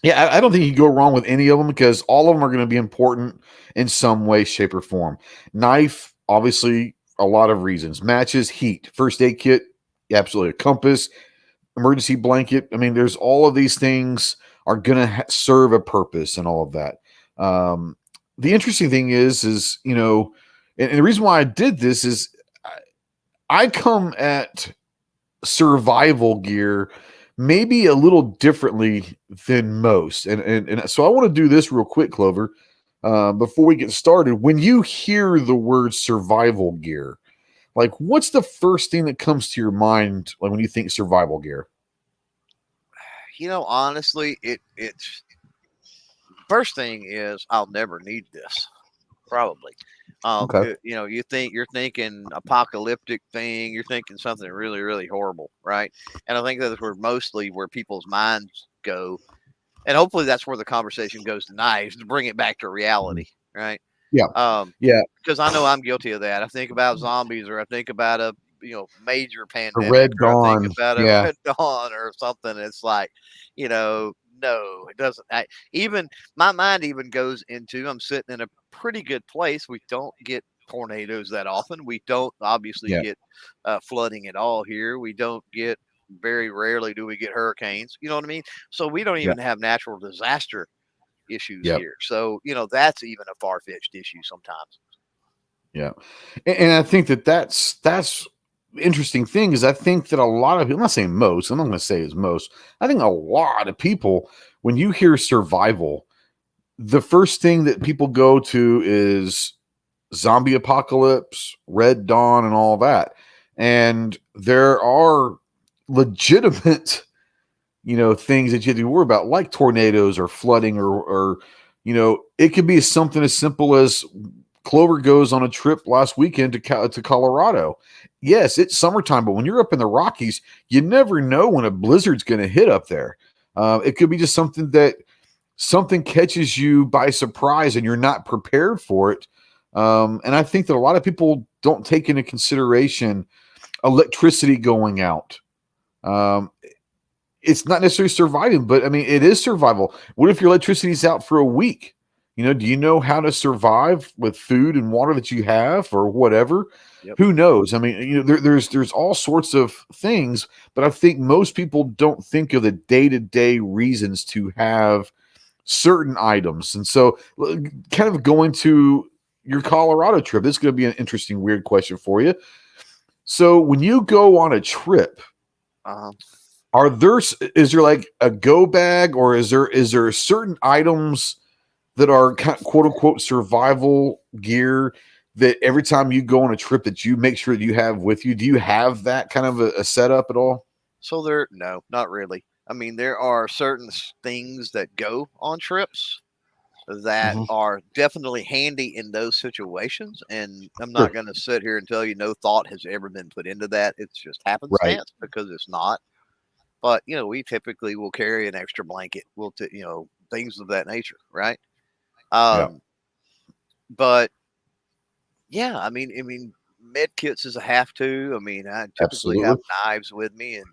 S2: Yeah, I don't think you can go wrong with any of them because all of them are going to be important in some way, shape, or form. Knife, obviously, a lot of reasons. Matches, heat. First aid kit, absolutely. A compass, emergency blanket. I mean, there's all of these things are going to serve a purpose and all of that. The interesting thing is and the reason why I did this is I come at survival gear maybe a little differently than most. And so I want to do this real quick, Clover, before we get started. When you hear the word survival gear, like what's the first thing that comes to your mind like when you think survival gear?
S3: Honestly, it's first thing is I'll never need this, probably.
S2: Okay.
S3: You're thinking apocalyptic thing. You're thinking something really, really horrible, right? And I think that's where people's minds go, and hopefully that's where the conversation goes tonight, is to bring it back to reality, right?
S2: Yeah. Yeah.
S3: Because I know I'm guilty of that. I think about zombies, or I think about a major
S2: The
S3: pandemic,
S2: Red
S3: or I think
S2: Dawn.
S3: about a
S2: Yeah.
S3: Red Dawn or something. It's like, no, it doesn't. Even my mind even goes into, I'm sitting in a pretty good place. We don't get tornadoes that often. We don't obviously
S2: Yeah.
S3: get flooding at all here. We don't get, very rarely do we get hurricanes. You know what I mean? So we don't
S2: Yeah.
S3: even have natural disaster issues
S2: Yep.
S3: here. So, that's even a far-fetched issue sometimes.
S2: Yeah. And I think that's interesting thing is I think that a lot of people, I'm not saying most, I'm not going to say it's most. I think a lot of people, when you hear survival, the first thing that people go to is zombie apocalypse, Red Dawn, and all that. And there are legitimate, things that you have to worry about, like tornadoes or flooding, or it could be something as simple as Clover goes on a trip last weekend to Colorado. Yes, it's summertime, but when you're up in the Rockies, you never know when a blizzard's going to hit up there. It could be just something catches you by surprise and you're not prepared for it. And I think that a lot of people don't take into consideration electricity going out. It's not necessarily surviving, but I mean, it is survival. What if your electricity's out for a week? Do you know how to survive with food and water that you have or whatever?
S3: Yep.
S2: Who knows? I mean, there's all sorts of things, but I think most people don't think of the day-to-day reasons to have certain items. And so kind of going to your Colorado trip, this is going to be an interesting, weird question for you. So when you go on a trip, is there like a go bag, or is there certain items that are quote unquote survival gear that every time you go on a trip that you make sure that you have with you? Do you have that kind of a setup at all?
S3: So no, not really. I mean, there are certain things that go on trips that are definitely handy in those situations. And I'm not going to sit here and tell you no thought has ever been put into that. It's just happenstance, because it's not. But, we typically will carry an extra blanket. Things of that nature. Right. But yeah, I mean, med kits is a have to. I mean, I typically have knives with me and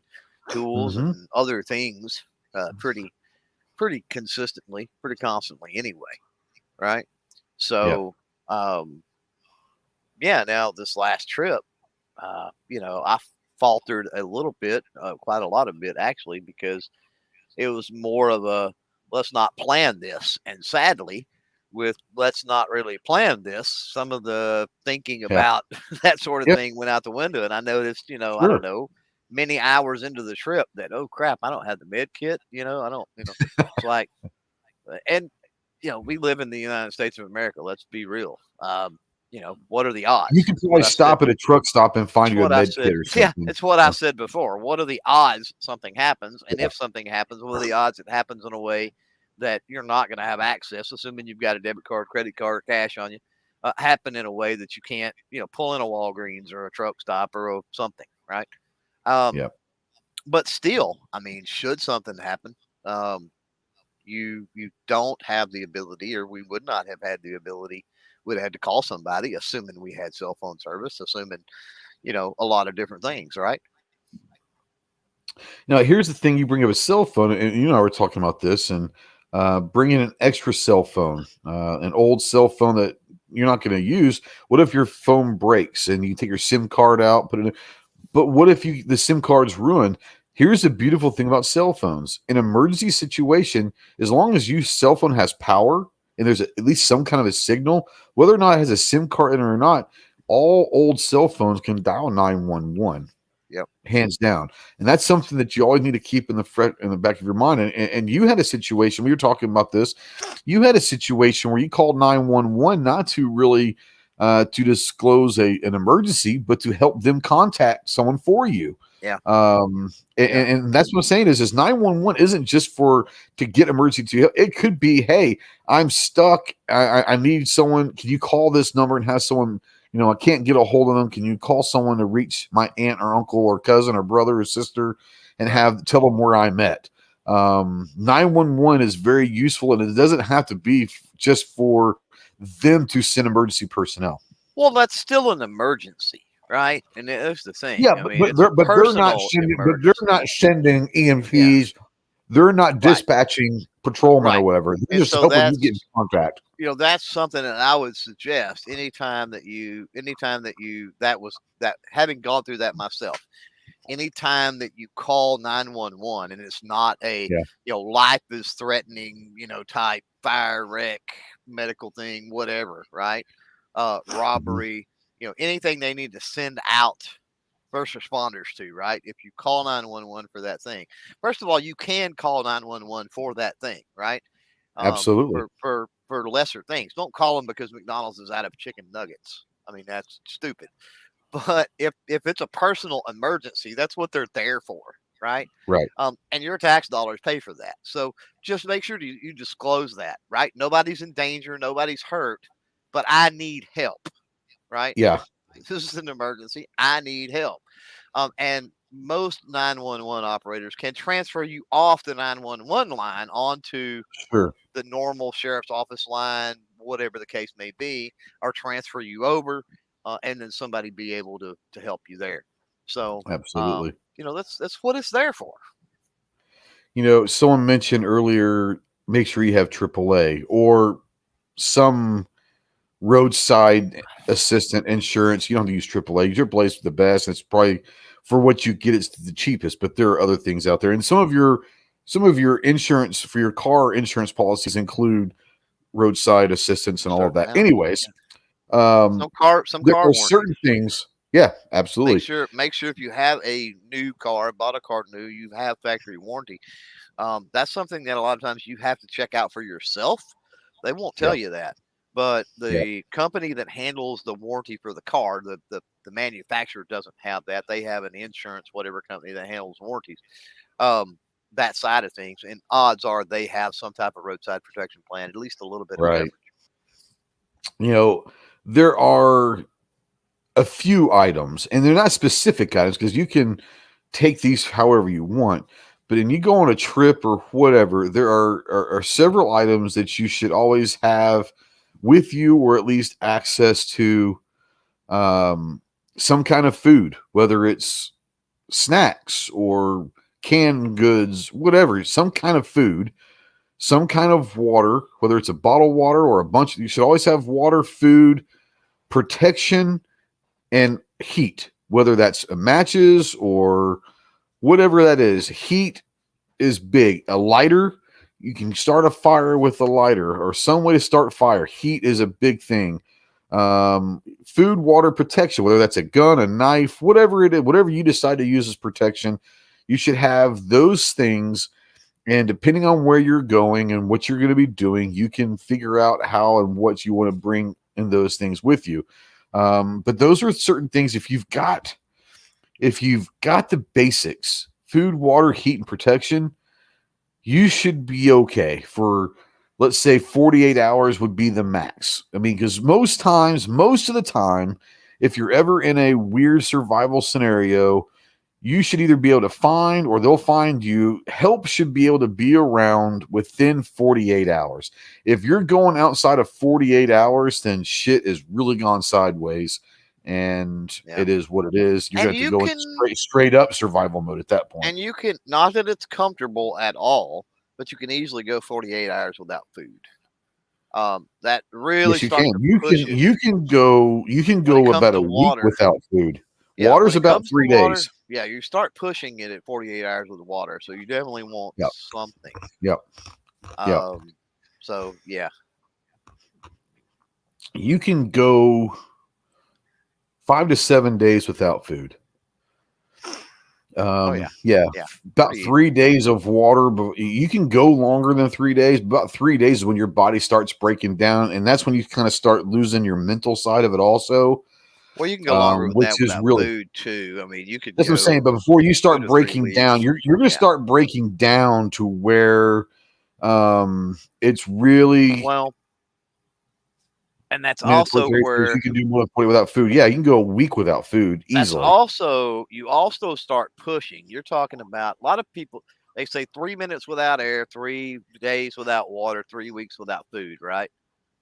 S3: tools and other things, pretty consistently, pretty constantly anyway. Right. So, now this last trip, I faltered a little bit, quite a lot of it actually, because it was more of a, let's not plan this. And sadly, with let's not really plan this, some of the thinking about that sort of thing went out the window. And I noticed, I don't know, many hours into the trip that, oh crap, I don't have the med kit. I don't, it's like, and, we live in the United States of America. Let's be real. What are the odds?
S2: You can probably stop at a truck stop and find you a med kit or something.
S3: Yeah, it's what I said before. What are the odds something happens? And if something happens, what are the odds it happens in a way that you're not going to have access, assuming you've got a debit card, credit card, cash on you, happen in a way that you can't, pull in a Walgreens or a truck stop or something, right? But still, I mean, should something happen, you don't have the ability, or we would not have had the ability. We'd have had to call somebody, assuming we had cell phone service, assuming, a lot of different things, right?
S2: Now, here's the thing: you bring up a cell phone, and you and I were talking about this, and bringing an extra cell phone, an old cell phone that you're not going to use. What if your phone breaks and you take your SIM card out, put it in? But what if the SIM card's ruined? Here's the beautiful thing about cell phones: in an emergency situation, as long as your cell phone has power and there's at least some kind of a signal, whether or not it has a SIM card in it or not, all old cell phones can dial 911.
S3: Yep,
S2: hands down. And that's something that you always need to keep in the back of your mind. And you had a situation, we were talking about this. You had a situation where you called 911 not to really to disclose an emergency, but to help them contact someone for you.
S3: Yeah.
S2: And that's what I'm saying is 911 isn't just to get emergency help. It could be, hey, I'm stuck. I need someone. Can you call this number and have someone, I can't get a hold of them. Can you call someone to reach my aunt or uncle or cousin or brother or sister and tell them where I'm at? 911 is very useful, and it doesn't have to be just for them to send emergency personnel.
S3: Well, that's still an emergency, right? And that's the thing.
S2: Yeah,
S3: I mean,
S2: but they're not sending EMPs. Yeah. They're not dispatching patrolmen or whatever. They're just helping you get in contact.
S3: That's something that I would suggest having gone through that myself. Anytime that you call 911 and it's not a life is threatening, type fire wreck, medical thing, whatever, right? Robbery, anything they need to send out first responders to, right? If you call 911 for that thing, first of all, you can call 911 for that thing, right?
S2: Absolutely.
S3: For lesser things. Don't call them because McDonald's is out of chicken nuggets. I mean, that's stupid. But if it's a personal emergency, that's what they're there for, right?
S2: Right.
S3: And your tax dollars pay for that. So just make sure you disclose that, right? Nobody's in danger, nobody's hurt, but I need help, right?
S2: Yeah.
S3: This is an emergency. I need help. And most 911 operators can transfer you off the 911 line onto the normal sheriff's office line, whatever the case may be, or transfer you over. And then somebody be able to help you there. So
S2: absolutely,
S3: that's what it's there for.
S2: Someone mentioned earlier, make sure you have AAA or some roadside assistant insurance. You don't have to use AAA. AAA is the best. It's probably for what you get, it's the cheapest. But there are other things out there, and some of your insurance for your car insurance policies include roadside assistance and all of that. Anyways.
S3: Some car
S2: certain things. Yeah, absolutely.
S3: Make sure if you have a new car, bought a car new, you have factory warranty. That's something that a lot of times you have to check out for yourself. They won't tell you that, but the company that handles the warranty for the car, the manufacturer doesn't have that. They have an insurance, whatever company that handles warranties. That side of things, and odds are they have some type of roadside protection plan, at least a little bit of coverage.
S2: There are a few items, and they're not specific items because you can take these however you want. But when you go on a trip or whatever, there are several items that you should always have with you, or at least access to some kind of food, whether it's snacks or canned goods, whatever, some kind of food. Some kind of water, whether it's a bottled water or a bunch. You should always have water, food, protection, and heat, whether that's matches or whatever that is. Heat is big. A lighter, you can start a fire with a lighter or some way to start fire. Heat is a big thing. Food, water, protection, whether that's a gun, a knife, whatever it is, whatever you decide to use as protection, you should have those things. And depending on where you're going and what you're going to be doing, you can figure out how and what you want to bring in those things with you. But those are certain things. If you've got the basics, food, water, heat, and protection, you should be okay for, let's say 48 hours would be the max. I mean, because most of the time, if you're ever in a weird survival scenario, you should either be able to find or they'll find you. Help should be able to be around within 48 hours. If you're going outside of 48 hours, then shit is really gone sideways, and it is what it is. You're going to go in straight up survival mode at that point.
S3: And you can, not that it's comfortable at all, but you can easily go 48 hours without food. That really starts to push it.
S2: You can go about a week without food.
S3: Yeah,
S2: water's about 3 days.
S3: Yeah, you start pushing it at 48 hours with water, so you definitely want something.
S2: Yep.
S3: So yeah,
S2: you can go 5 to 7 days without food. About 3 days of water, but you can go longer than 3 days. About 3 days is when your body starts breaking down, and that's when you kind of start losing your mental side of it also.
S3: Well, you can go longer than that
S2: which is
S3: without
S2: really
S3: food too. I mean, you could
S2: that's what I'm
S3: go
S2: saying. But before you
S3: 2
S2: start
S3: to 3
S2: breaking down,
S3: weeks.
S2: you're going to start breaking down to where it's really
S3: Well, and that's
S2: mandatory
S3: also
S2: carry because
S3: where
S2: you can do more than 40 without food. Yeah, you can go a week without food
S3: that's
S2: easily.
S3: also you also start pushing. You're talking about a lot of people. They say 3 minutes without air, 3 days without water, 3 weeks without food. Right?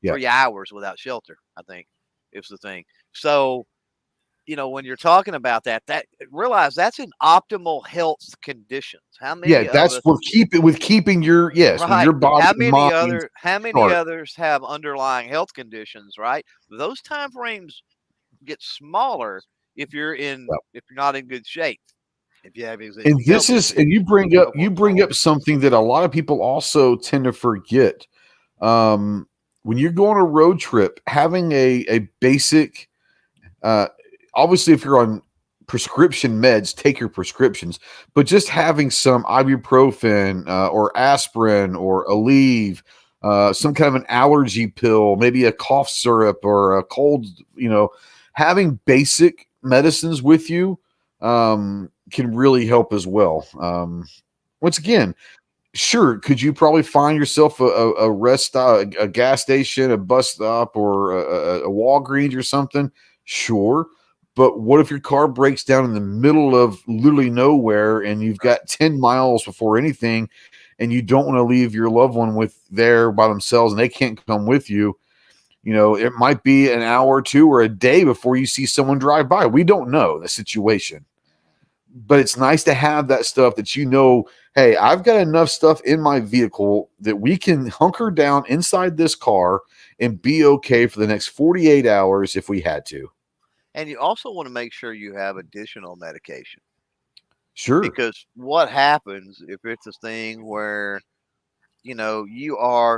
S2: Yeah.
S3: 3 hours without shelter. I think is the thing. So when you're talking about that realize that's in optimal health conditions. How
S2: Yeah,
S3: many of
S2: that's
S3: us,
S2: what keeping your with
S3: right?
S2: your body
S3: How
S2: and
S3: many
S2: mind
S3: other how many
S2: sharp.
S3: others have underlying health conditions, right? Those time frames get smaller if you're not in good shape. If you have
S2: And
S3: existing
S2: this
S3: health
S2: is,
S3: issues,
S2: and you bring up something that a lot of people also tend to forget. When you're going on a road trip, having a basic, obviously, if you're on prescription meds, take your prescriptions, but just having some ibuprofen or aspirin or Aleve, some kind of an allergy pill, maybe a cough syrup or a cold, having basic medicines with you can really help as well. Once again, sure, could you probably find yourself a rest stop, a gas station, a bus stop, or a Walgreens or something? Sure. But what if your car breaks down in the middle of literally nowhere and you've got 10 miles before anything and you don't want to leave your loved one there by themselves and they can't come with you? It might be an hour or two or a day before you see someone drive by. We don't know the situation. But it's nice to have that stuff that hey, I've got enough stuff in my vehicle that we can hunker down inside this car and be okay for the next 48 hours if we had to.
S3: and you also want to make sure you have additional medication.
S2: Sure.
S3: Because what happens if it's a thing where you're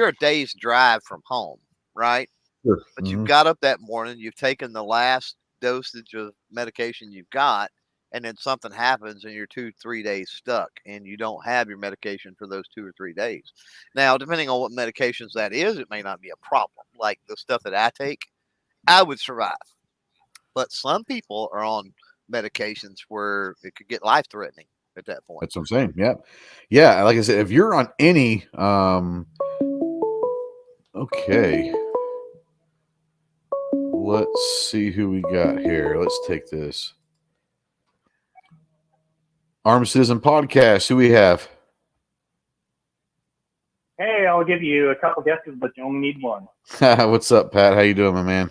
S3: a day's drive from home, right?
S2: Sure.
S3: But you've got up that morning, you've taken the last dosage of medication you've got, and then something happens and you're 2-3 days stuck and you don't have your medication for those 2 or 3 days. Now, depending on what medications that is, it may not be a problem. Like the stuff that I take, I would survive. But some people are on medications where it could get life threatening at that point.
S2: That's what I'm saying. Yeah. Yeah. Like I said, if you're on any, okay, let's see who we got here. Let's take this. Armed Citizen Podcast. Who we have?
S4: Hey, I'll give you a couple guesses, but you only need one.
S2: What's up, Pat? How you doing, my man?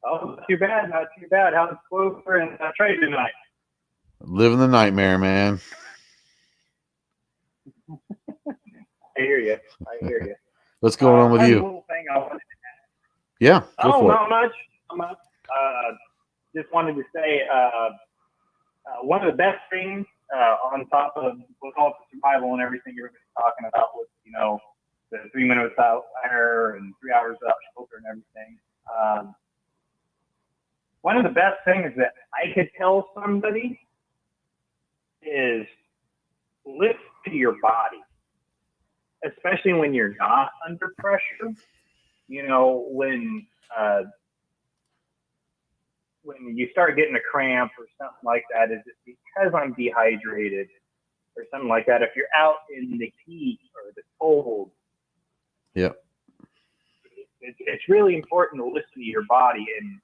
S4: Oh, not too bad, not too bad. How's Clover and Trey tonight?
S2: Living the nightmare, man.
S4: I hear you.
S2: What's going on with you?
S4: A little thing I wanted to ask.
S2: Yeah, go for it.
S4: Not much. Just wanted to say one of the best things on top of with all the survival and everything everybody's talking about was, the 3 minutes without air and 3 hours without shelter and everything. One of the best things that I could tell somebody is listen to your body, especially when you're not under pressure. When you start getting a cramp or something like that, is it because I'm dehydrated or something like that? If you're out in the heat or the cold,
S2: Yep.
S4: It's really important to listen to your body and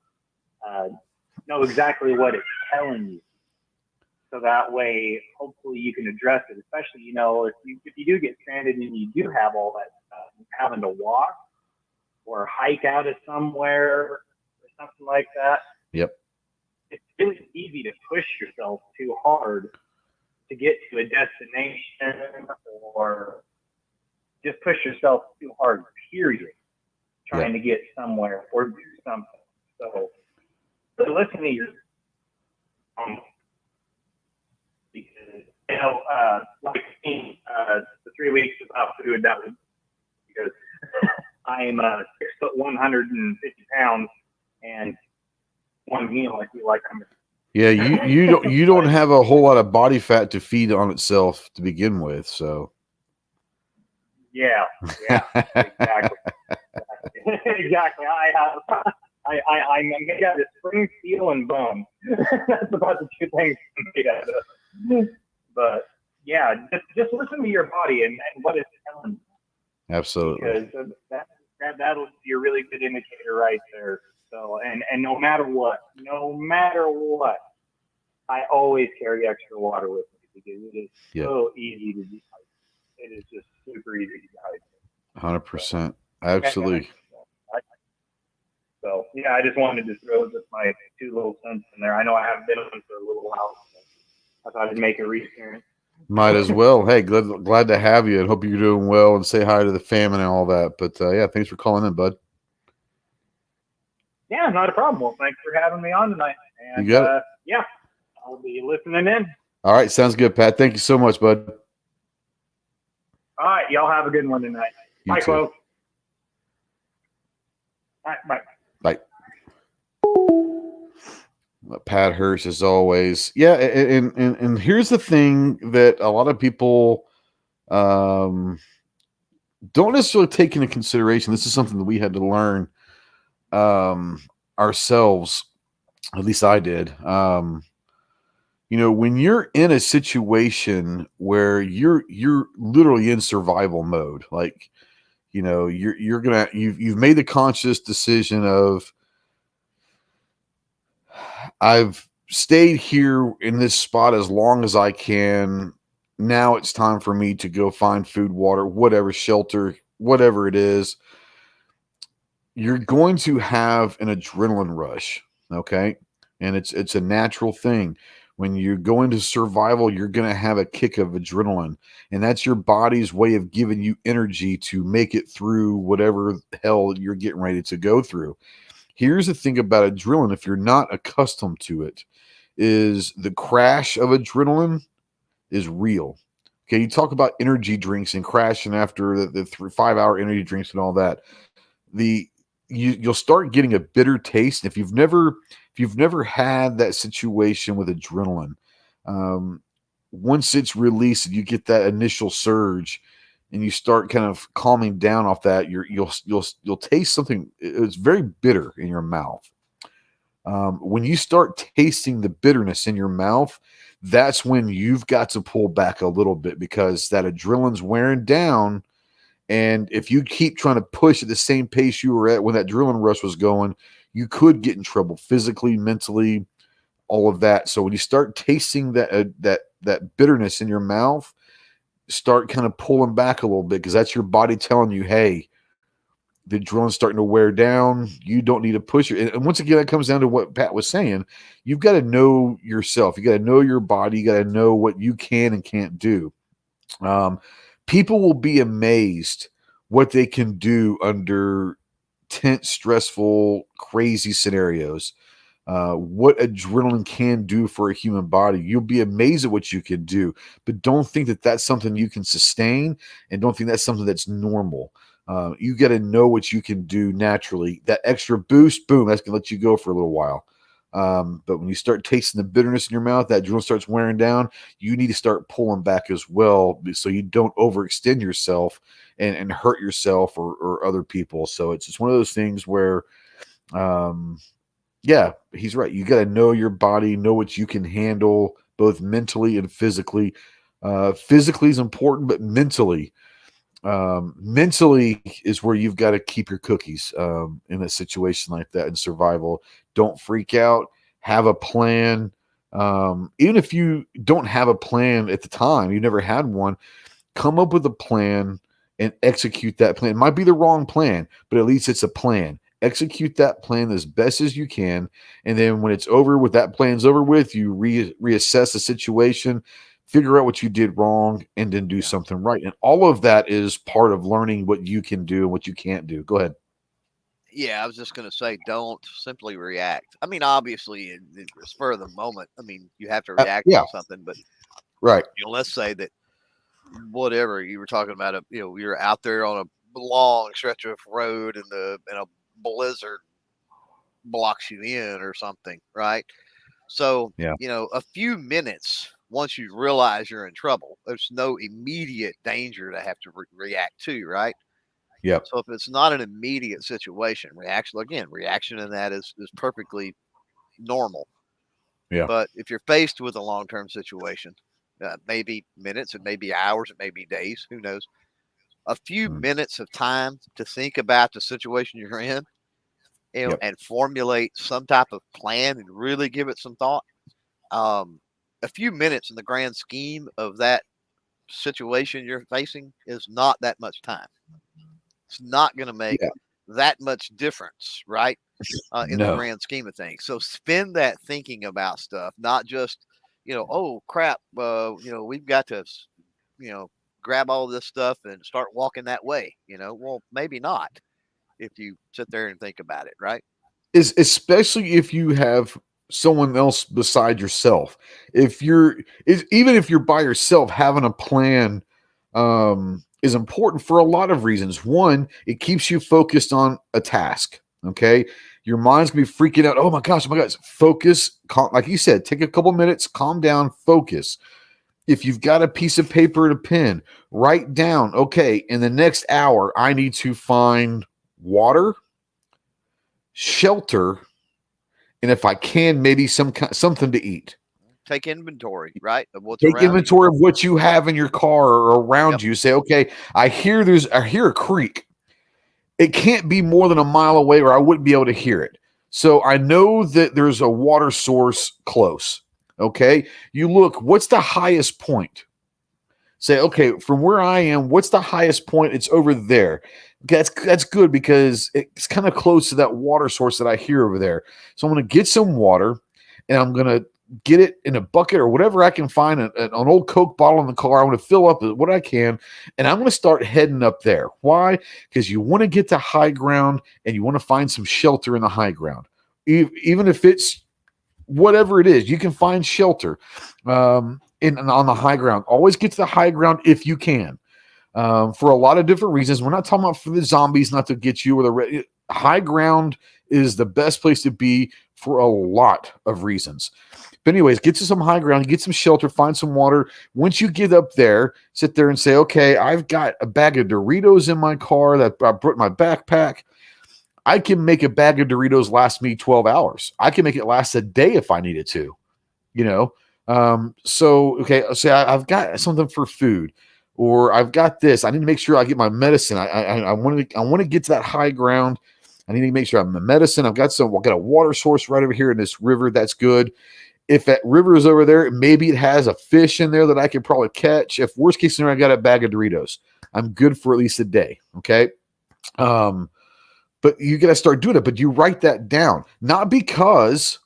S4: know exactly what it's telling you. So that way, hopefully you can address it, especially, if you do get stranded and you do have all that stuff, having to walk or hike out of somewhere or something like that.
S2: Yep.
S4: It's really easy to push yourself too hard to get to a destination or just push yourself too hard, period, trying to get somewhere or do something. So listen to your because, like me, the 3 weeks without food, that was because I'm 6 foot 150 pounds, and one meal I feel like I'm.
S2: Yeah, you don't have a whole lot of body fat to feed on itself to begin with, so.
S4: Yeah, exactly. Exactly. I have I'm made out of spring, steel, and bone. That's about the two things I'm made out of. But yeah, just listen to your body and what it's telling you.
S2: Absolutely.
S4: Because that'll be a really good indicator right there. So and no matter what, I always carry extra water with me because it is so easy to dehydrate. It is just super easy to dehydrate.
S2: 100%. Absolutely.
S4: So yeah, I just wanted to throw just my 2 little cents in there. I know I haven't been on for a little while, so I thought I'd make a reappearance.
S2: Might as well. Hey, glad to have you, and hope you're doing well. And say hi to the family and all that. But yeah, thanks for calling in, bud.
S4: Yeah, not a problem. Well, thanks for having me on tonight. And
S2: You got it.
S4: Yeah, I'll be listening in.
S2: All right, sounds good, Pat. Thank you so much, bud.
S4: All right, y'all have a good one tonight.
S2: You
S4: Bye,
S2: too.
S4: Chloe. All right, bye.
S2: Bye. Pat Hirsch, as always. Yeah, and here's the thing that a lot of people don't necessarily take into consideration. This is something that we had to learn ourselves. At least I did. When you're in a situation where you're literally in survival mode, like, you've made the conscious decision of, I've stayed here in this spot as long as I can. Now it's time for me to go find food, water, whatever, shelter, whatever it is. You're going to have an adrenaline rush, okay? And it's a natural thing. When you go into survival, you're going to have a kick of adrenaline, and that's your body's way of giving you energy to make it through whatever hell you're getting ready to go through. Here's the thing about adrenaline, if you're not accustomed to it, is the crash of adrenaline is real. Okay, you talk about energy drinks and crashing after the 5-hour energy drinks and all that. You'll start getting a bitter taste. If you've never had that situation with adrenaline, once it's released and you get that initial surge, and you start kind of calming down off that, you'll taste something. It's very bitter in your mouth. When you start tasting the bitterness in your mouth, that's when you've got to pull back a little bit, because that adrenaline's wearing down. And if you keep trying to push at the same pace you were at when that adrenaline rush was going, you could get in trouble physically, mentally, all of that. So when you start tasting that bitterness in your mouth, start kind of pulling back a little bit, because that's your body telling you, hey, the adrenaline's starting to wear down. You don't need to push it. And once again, that comes down to what Pat was saying. You've got to know yourself. You got to know your body. You got to know what you can and can't do. People will be amazed what they can do under tense, stressful, crazy scenarios. What adrenaline can do for a human body. You'll be amazed at what you can do, but don't think that that's something you can sustain, and don't think that's something that's normal. You got to know what you can do naturally. That extra boost, boom, that's going to let you go for a little while. But when you start tasting the bitterness in your mouth, that adrenaline starts wearing down, you need to start pulling back as well, so you don't overextend yourself and hurt yourself or other people. So it's just one of those things where, yeah, he's right. You got to know your body, know what you can handle, both mentally and physically. Physically is important, but mentally is where you've got to keep your cookies in a situation like that in survival. Don't freak out. Have a plan. Even if you don't have a plan at the time, you never had one, come up with a plan and execute that plan. It might be the wrong plan, but at least it's a plan. Execute that plan as best as you can. And then when it's over with, that plan's over with, you reassess the situation, figure out what you did wrong, and then do something right. And all of that is part of learning what you can do and what you can't do. Go ahead.
S3: Yeah, I was just going to say, don't simply react. I mean, obviously, in the spur of the moment, I mean, you have to react to something, but
S2: right.
S3: Let's say that whatever you were talking about, you're out there on a long stretch of road and a blizzard blocks you in or something, right? So, a few minutes once you realize you're in trouble, there's no immediate danger to have to react to, right?
S2: Yep.
S3: So if it's not an immediate situation, reaction in that is perfectly normal.
S2: Yeah.
S3: But if you're faced with a long-term situation, maybe minutes, it may be hours, it may be days, who knows? A few minutes of time to think about the situation you're in,
S2: Yep.
S3: and formulate some type of plan and really give it some thought. A few minutes in the grand scheme of that situation you're facing is not that much time. It's not going to make
S2: Yeah.
S3: that much difference, right? In the
S2: No.
S3: grand scheme of things. So spend that thinking about stuff, not just, oh crap, we've got to, grab all this stuff and start walking that way. Well, maybe not if you sit there and think about it, right?
S2: Especially if you have someone else beside yourself. Even if you're by yourself, having a plan is important for a lot of reasons. One, it keeps you focused on a task. Okay, your mind's gonna be freaking out. Oh my gosh! Focus. Like you said, take a couple minutes, calm down, focus. If you've got a piece of paper and a pen, write down. Okay, in the next hour, I need to find water, shelter, and if I can, maybe something to eat.
S3: Take inventory, right, of what's
S2: Take
S3: around
S2: inventory of what you have in your car or around
S3: Yep.
S2: you. Say, okay, I hear a creek. It can't be more than a mile away, or I wouldn't be able to hear it. So I know that there's a water source close. Okay, you look. What's the highest point? Say, okay, from where I am, what's the highest point? It's over there. That's good because it's kind of close to that water source that I hear over there. So I'm going to get some water, and I'm going to get it in a bucket or whatever I can find, an old Coke bottle in the car. I want to fill up what I can, and I'm going to start heading up there. Why? Because you want to get to high ground, and you want to find some shelter in the high ground. Even if it's whatever it is, you can find shelter on the high ground. Always get to the high ground if you can. For a lot of different reasons. We're not talking about for the zombies not to get you, or the high ground is the best place to be for a lot of reasons. But anyways, get to some high ground, get some shelter, find some water. Once you get up there, sit there and say, okay, I've got a bag of Doritos in my car that I brought in my backpack. I can make a bag of Doritos last me 12 hours. I can make it last a day if I needed to, So, okay, say I've got something for food, or I've got this. I need to make sure I get my medicine. I want to get to that high ground. I need to make sure I'm the medicine. I've got a water source right over here in this river. That's good. If that river is over there, maybe it has a fish in there that I could probably catch. If worst case scenario, I got a bag of Doritos. I'm good for at least a day. Okay. But you got to start doing it. But you write that down, not because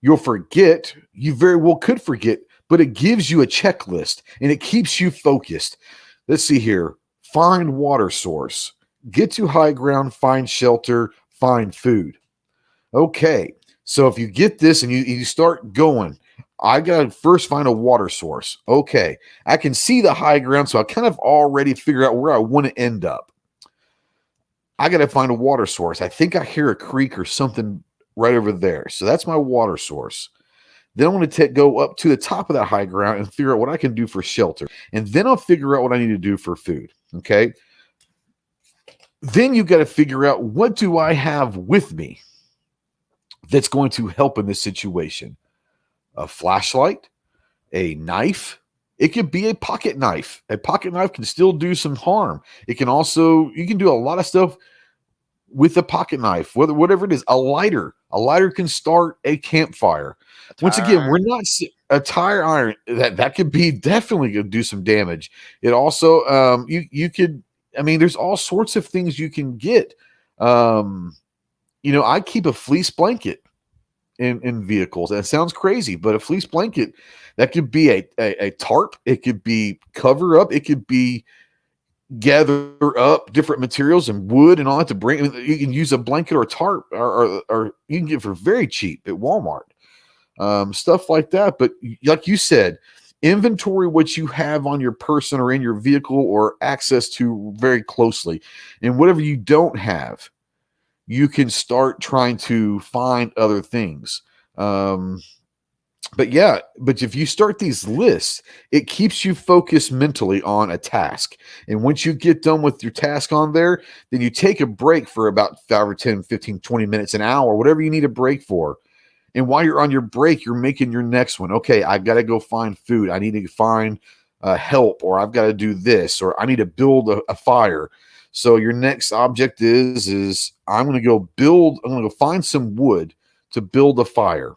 S2: you'll forget. You very well could forget, but it gives you a checklist and it keeps you focused. Let's see here. Find water source, get to high ground, find shelter, find food. Okay. So if you get this and you start going, I got to first find a water source. Okay. I can see the high ground. So I kind of already figure out where I want to end up. I got to find a water source. I think I hear a creek or something right over there. So that's my water source. Then I'm going to go up to the top of that high ground and figure out what I can do for shelter. And then I'll figure out what I need to do for food. Okay. Then you've got to figure out, what do I have with me that's going to help in this situation? A flashlight, a knife. It could be a pocket knife. A pocket knife can still do some harm. It can also, you can do a lot of stuff with a pocket knife, whatever it is. A lighter can start a campfire. Once again, we're not a tire iron that could be definitely going to do some damage. It also, you could, there's all sorts of things you can get. I keep a fleece blanket in vehicles. That sounds crazy, but a fleece blanket, that could be a tarp. It could be cover up. It could be gather up different materials and wood and all that to bring. You can use a blanket or a tarp, or you can get for very cheap at Walmart, stuff like that. But like you said, inventory what you have on your person or in your vehicle or access to very closely, and whatever you don't have, you can start trying to find other things. But yeah, but if you start these lists, it keeps you focused mentally on a task. And once you get done with your task on there, then you take a break for about 5 or 10, 15, 20 minutes, an hour, whatever you need a break for. And while you're on your break, you're making your next one. Okay, I've got to go find food. I need to find help, or I've got to do this, or I need to build a fire. So your next object is I'm going to go find some wood to build a fire.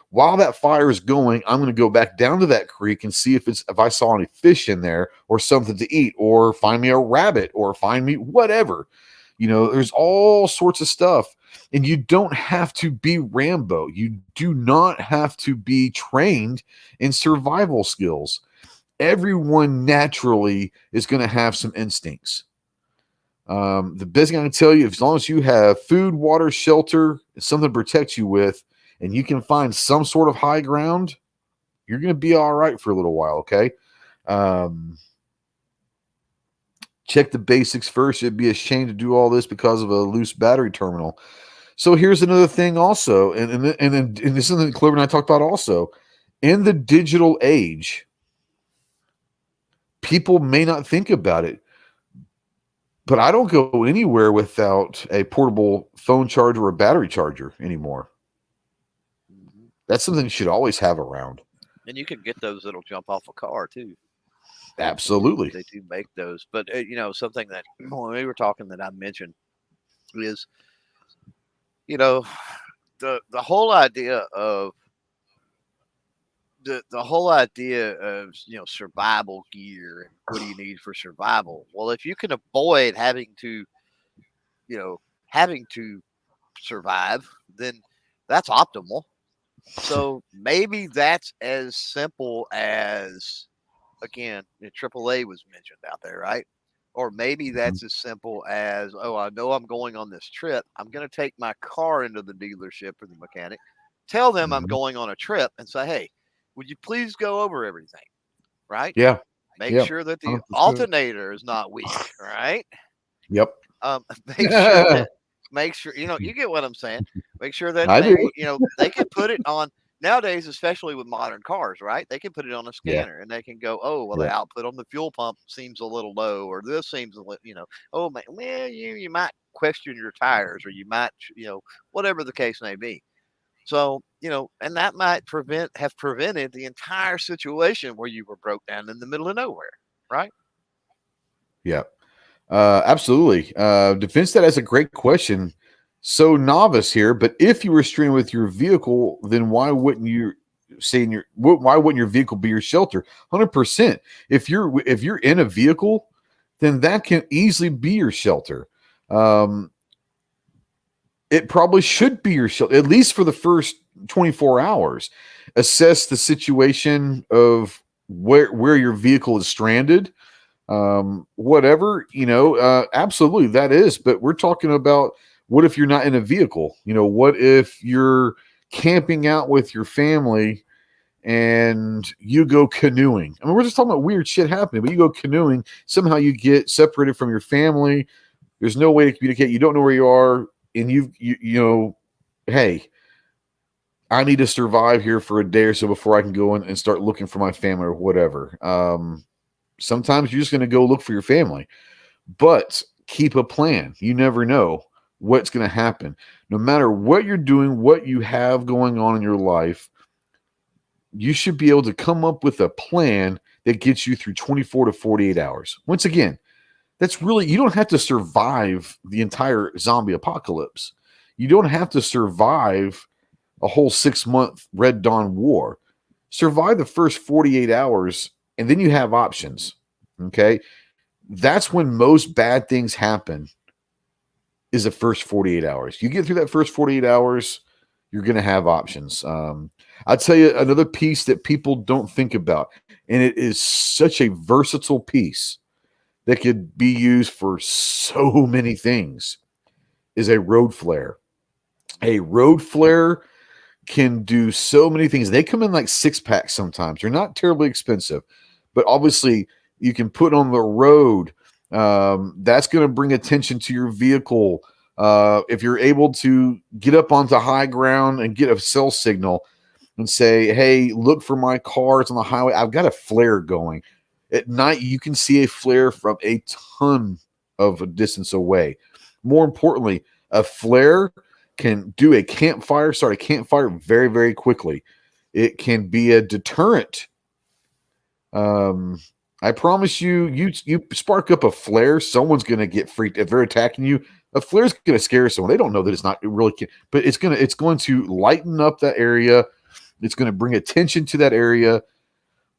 S2: While that fire is going, I'm going to go back down to that creek and see if I saw any fish in there or something to eat, or find me a rabbit, or find me whatever. There's all sorts of stuff. And you don't have to be Rambo. You do not have to be trained in survival skills. Everyone naturally is going to have some instincts. The best thing I can tell you, as long as you have food, water, shelter, something to protect you with, and you can find some sort of high ground, you're going to be all right for a little while, okay? Check the basics first. It'd be a shame to do all this because of a loose battery terminal. So here's another thing also, and this is something Clover and I talked about also. In the digital age, people may not think about it, but I don't go anywhere without a portable phone charger or a battery charger anymore. That's something you should always have around.
S3: And you can get those that'll jump off a car too.
S2: Absolutely.
S3: They do make those. But, something that when we were talking that I mentioned is, the whole idea of the whole idea of survival gear and what do you need for survival. Well, if you can avoid having to survive, then that's optimal. So maybe that's as simple as, again, the AAA was mentioned out there, right? Or maybe that's as simple as, I know I'm going on this trip. I'm going to take my car into the dealership or the mechanic, tell them I'm going on a trip, and say, hey, would you please go over everything, right?
S2: Yeah.
S3: Make sure that the
S2: 100%.
S3: alternator is not weak, right?
S2: Yep.
S3: Make sure, you get what I'm saying. Make sure that they can put it on. Nowadays, especially with modern cars, right? They can put it on a scanner and they can go, the output on the fuel pump seems a little low, or this seems a little, you might question your tires, or you might, whatever the case may be. So, and that might have prevented the entire situation where you were broke down in the middle of nowhere, right?
S2: Yeah, absolutely. Defense that as a great question. So novice here, but if you were stranded with your vehicle, then why wouldn't you why wouldn't your vehicle be your shelter? 100%. If you're in a vehicle, then that can easily be your shelter. It probably should be your shelter, at least for the first 24 hours. Assess the situation of where your vehicle is stranded. Whatever, absolutely that is. But we're talking about, what if you're not in a vehicle? What if you're camping out with your family and you go canoeing? I mean, we're just talking about weird shit happening, but you go canoeing, somehow you get separated from your family. There's no way to communicate. You don't know where you are. And hey, I need to survive here for a day or so before I can go in and start looking for my family or whatever. Sometimes you're just going to go look for your family, but keep a plan. You never know what's going to happen. No matter what you're doing, what you have going on in your life, you should be able to come up with a plan that gets you through 24 to 48 hours. Once again, you don't have to survive the entire zombie apocalypse. You don't have to survive a whole 6-month Red Dawn war. Survive the first 48 hours, and then you have options. Okay? That's when most bad things happen, is the first 48 hours. You get through that first 48 hours, you're going to have options. I'll tell you another piece that people don't think about, and it is such a versatile piece that could be used for so many things, is a road flare. A road flare can do so many things. They come in like 6-packs sometimes. They're not terribly expensive, but obviously you can put on the road. That's going to bring attention to your vehicle. If you're able to get up onto high ground and get a cell signal, and say, hey, look for my cars on the highway. I've got a flare going. At night, you can see a flare from a ton of a distance away. More importantly, a flare can do a campfire, start a campfire very, very quickly. It can be a deterrent. I promise you, you spark up a flare, someone's going to get freaked. If they're attacking you, a flare is going to scare someone. They don't know that it's not, it really can, but it's going to lighten up that area. It's going to bring attention to that area.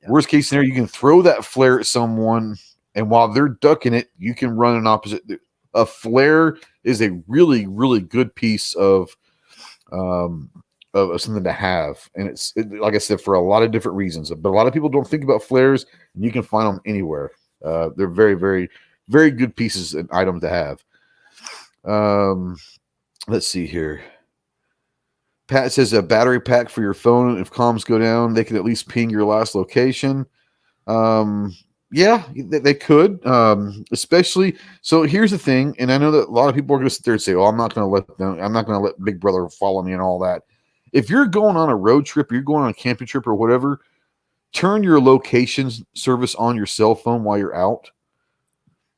S2: Yeah. Worst case scenario, you can throw that flare at someone, and while they're ducking it, you can run an opposite. A flare is a really, really good piece of something to have, and it's like I said, for a lot of different reasons. But a lot of people don't think about flares, and you can find them anywhere. They're very, very, very good pieces and item to have. Let's see here. Pat says a battery pack for your phone. If comms go down, they can at least ping your last location. Yeah, they could. Especially, so here's the thing, and I know that a lot of people are going to sit there and say, "Oh, I'm not going to let Big Brother follow me and all that." If you're going on a road trip, you're going on a camping trip or whatever, turn your location service on your cell phone while you're out.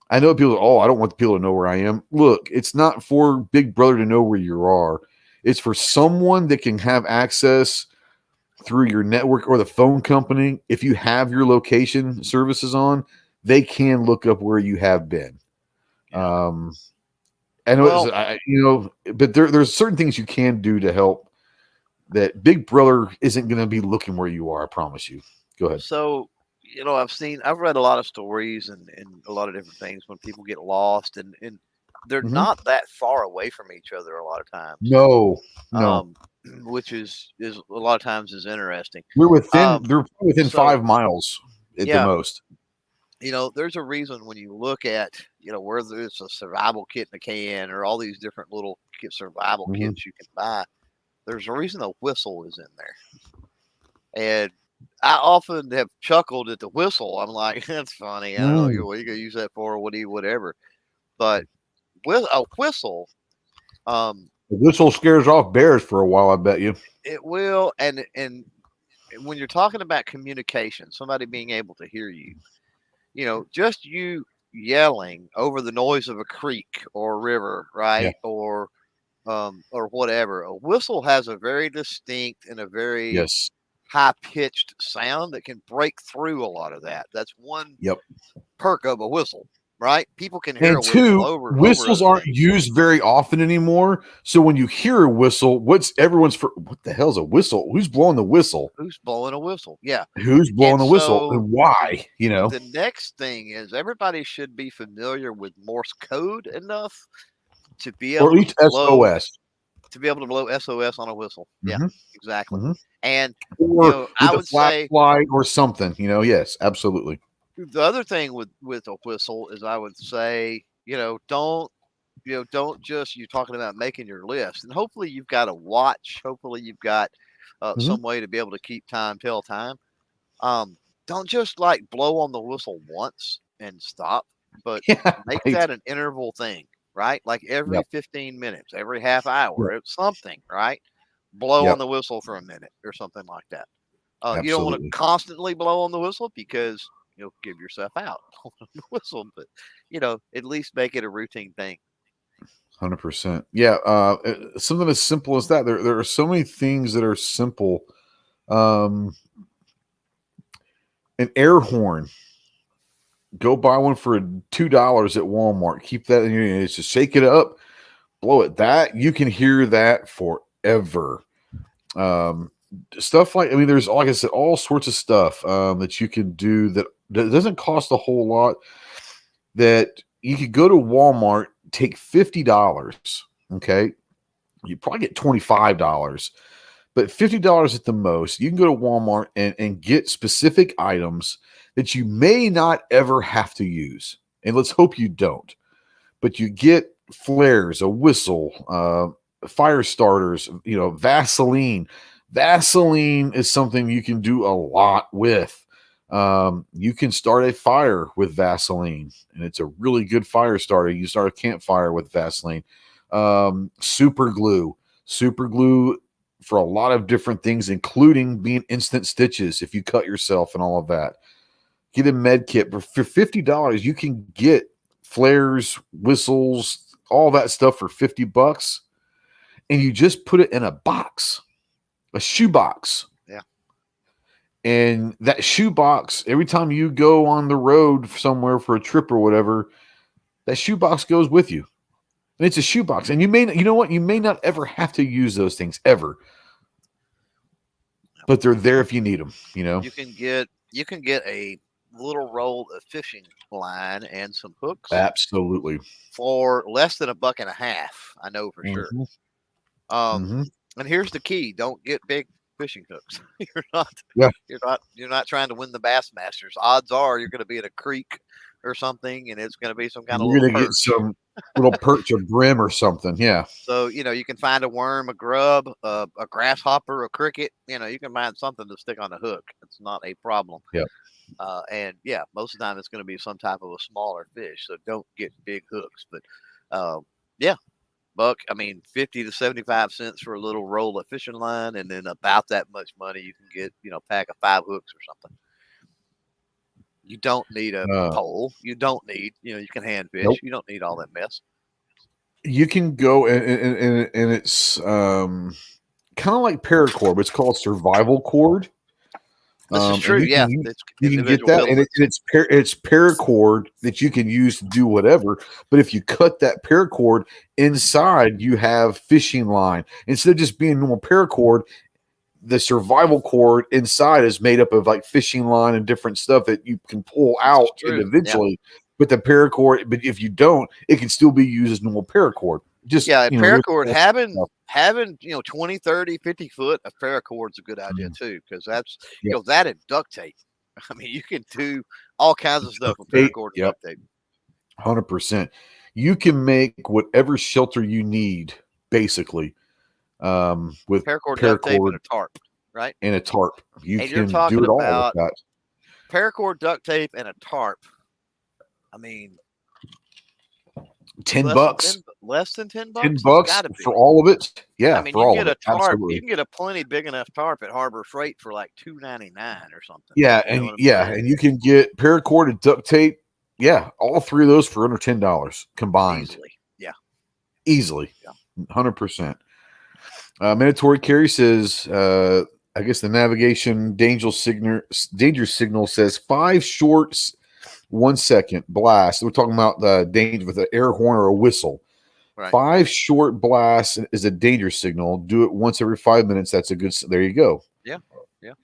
S2: I know people, I don't want the people to know where I am. Look, it's not for Big Brother to know where you are. It's for someone that can have access through your network or the phone company. If you have your location services on, they can look up where you have been. I know, but there's certain things you can do to help that Big Brother isn't going to be looking where you are. I promise you. Go ahead.
S3: So, I've read a lot of stories and a lot of different things when people get lost and they're not that far away from each other a lot of times.
S2: No.
S3: Which is a lot of times is interesting.
S2: They're within 5 miles at the most.
S3: There's a reason when you look at, whether it's a survival kit in a can or all these different little survival kits you can buy, there's a reason a whistle is in there. And I often have chuckled at the whistle. I'm like, that's funny. I don't know what you gonna use that for, whatever. But with a whistle,
S2: the whistle scares off bears for a while, I bet you.
S3: It will, and when you're talking about communication, somebody being able to hear you, just you yelling over the noise of a creek or a river, right? Yeah. Or whatever. A whistle has a very distinct and a very high-pitched sound that can break through a lot of that. That's one perk of a whistle, right? People can hear a whistle over.
S2: Whistles aren't used very often anymore. So when you hear a whistle, what the hell's a whistle? Who's blowing the whistle?
S3: Who's blowing a whistle? Yeah.
S2: Who's blowing the whistle and why?
S3: The next thing is everybody should be familiar with Morse code enough to be able to blow SOS. To be able to blow SOS on a whistle. Yeah, exactly. And
S2: I would say flashlight or something, yes, absolutely.
S3: The other thing with a whistle is I would say, don't just, you're talking about making your list, and hopefully you've got a watch. Hopefully you've got some way to be able to keep time, tell time. Don't just like blow on the whistle once and stop, but make that an interval thing, right? Like every 15 minutes, every half hour, it's something, right? Blow on the whistle for a minute or something like that. You don't want to constantly blow on the whistle because you'll give yourself out on the whistle, but at least make it a routine thing.
S2: 100%. Yeah. Something as simple as that. There are so many things that are simple. An air horn. Go buy one for $2 at Walmart. Keep that in your ears. Just shake it up, blow it. That you can hear that forever. Stuff like, there's, like I said, all sorts of stuff that you can do that doesn't cost a whole lot. That you could go to Walmart, take $50. Okay, you probably get $25, but $50 at the most. You can go to Walmart and get specific items that you may not ever have to use, and let's hope you don't. But you get flares, a whistle, fire starters, Vaseline. Vaseline is something you can do a lot with. You can start a fire with Vaseline, and it's a really good fire starter. You start a campfire with Vaseline. Super glue for a lot of different things, including being instant stitches if you cut yourself and all of that. Get a med kit. For $50, you can get flares, whistles, all that stuff for $50, and you just put it in a box, a shoe box.
S3: Yeah.
S2: And that shoe box, every time you go on the road somewhere for a trip or whatever, that shoe box goes with you. And it's a shoe box. And you know what? You may not ever have to use those things ever. But they're there if you need them, you know.
S3: You can get a little roll of fishing line and some hooks.
S2: Absolutely.
S3: For less than $1.50, I know for sure. And here's the key: don't get big fishing hooks. You're not trying to win the Bassmasters. Odds are you're going to be in a creek or something, and it's going to be some kind of
S2: you're going to get some little perch or brim or something. Yeah.
S3: So, you can find a worm, a grub, a grasshopper, a cricket. You can find something to stick on a hook. It's not a problem.
S2: Yeah.
S3: And yeah, most of the time it's going to be some type of a smaller fish. So don't get big hooks. But yeah, $50 to 75 cents for a little roll of fishing line, and then about that much money you can get, a pack of 5 hooks or something. You don't need a pole. You don't need, you can hand fish. Nope. You don't need all that mess.
S2: You can go and it's kind of like paracord, but it's called survival cord.
S3: This is true.
S2: You can get that, and it's paracord that you can use to do whatever. But if you cut that paracord inside, you have fishing line instead of just being normal paracord. The survival cord inside is made up of like fishing line and different stuff that you can pull out individually. Yeah. But the paracord, but if you don't, it can still be used as normal paracord.
S3: Paracord having 20, 30, 50 foot of paracord is a good idea too, because that's that and duct tape. You can do all kinds of stuff with paracord and duct tape.
S2: 100%. You can make whatever shelter you need, basically. With
S3: paracord, duct tape, and a tarp, right?
S2: And a tarp. You can do it all with that.
S3: Paracord, duct tape, and a tarp.
S2: $10.
S3: Less than $10.
S2: $10 for all of it. Yeah,
S3: you can get a tarp. Absolutely. You can get a plenty big enough tarp at Harbor Freight for like $2.99 or something.
S2: Yeah, and you can get paracord and duct tape. Yeah, all 3 of those for under $10 combined. Easily. Yeah. 100%. Mandatory carry says, I guess the navigation danger signal says 5 shorts, 1 second blast. We're talking about the danger with an air horn or a whistle. Right. 5 short blasts is a danger signal. Do it once every 5 minutes. That's a good. There you go.
S3: Yeah. Yeah.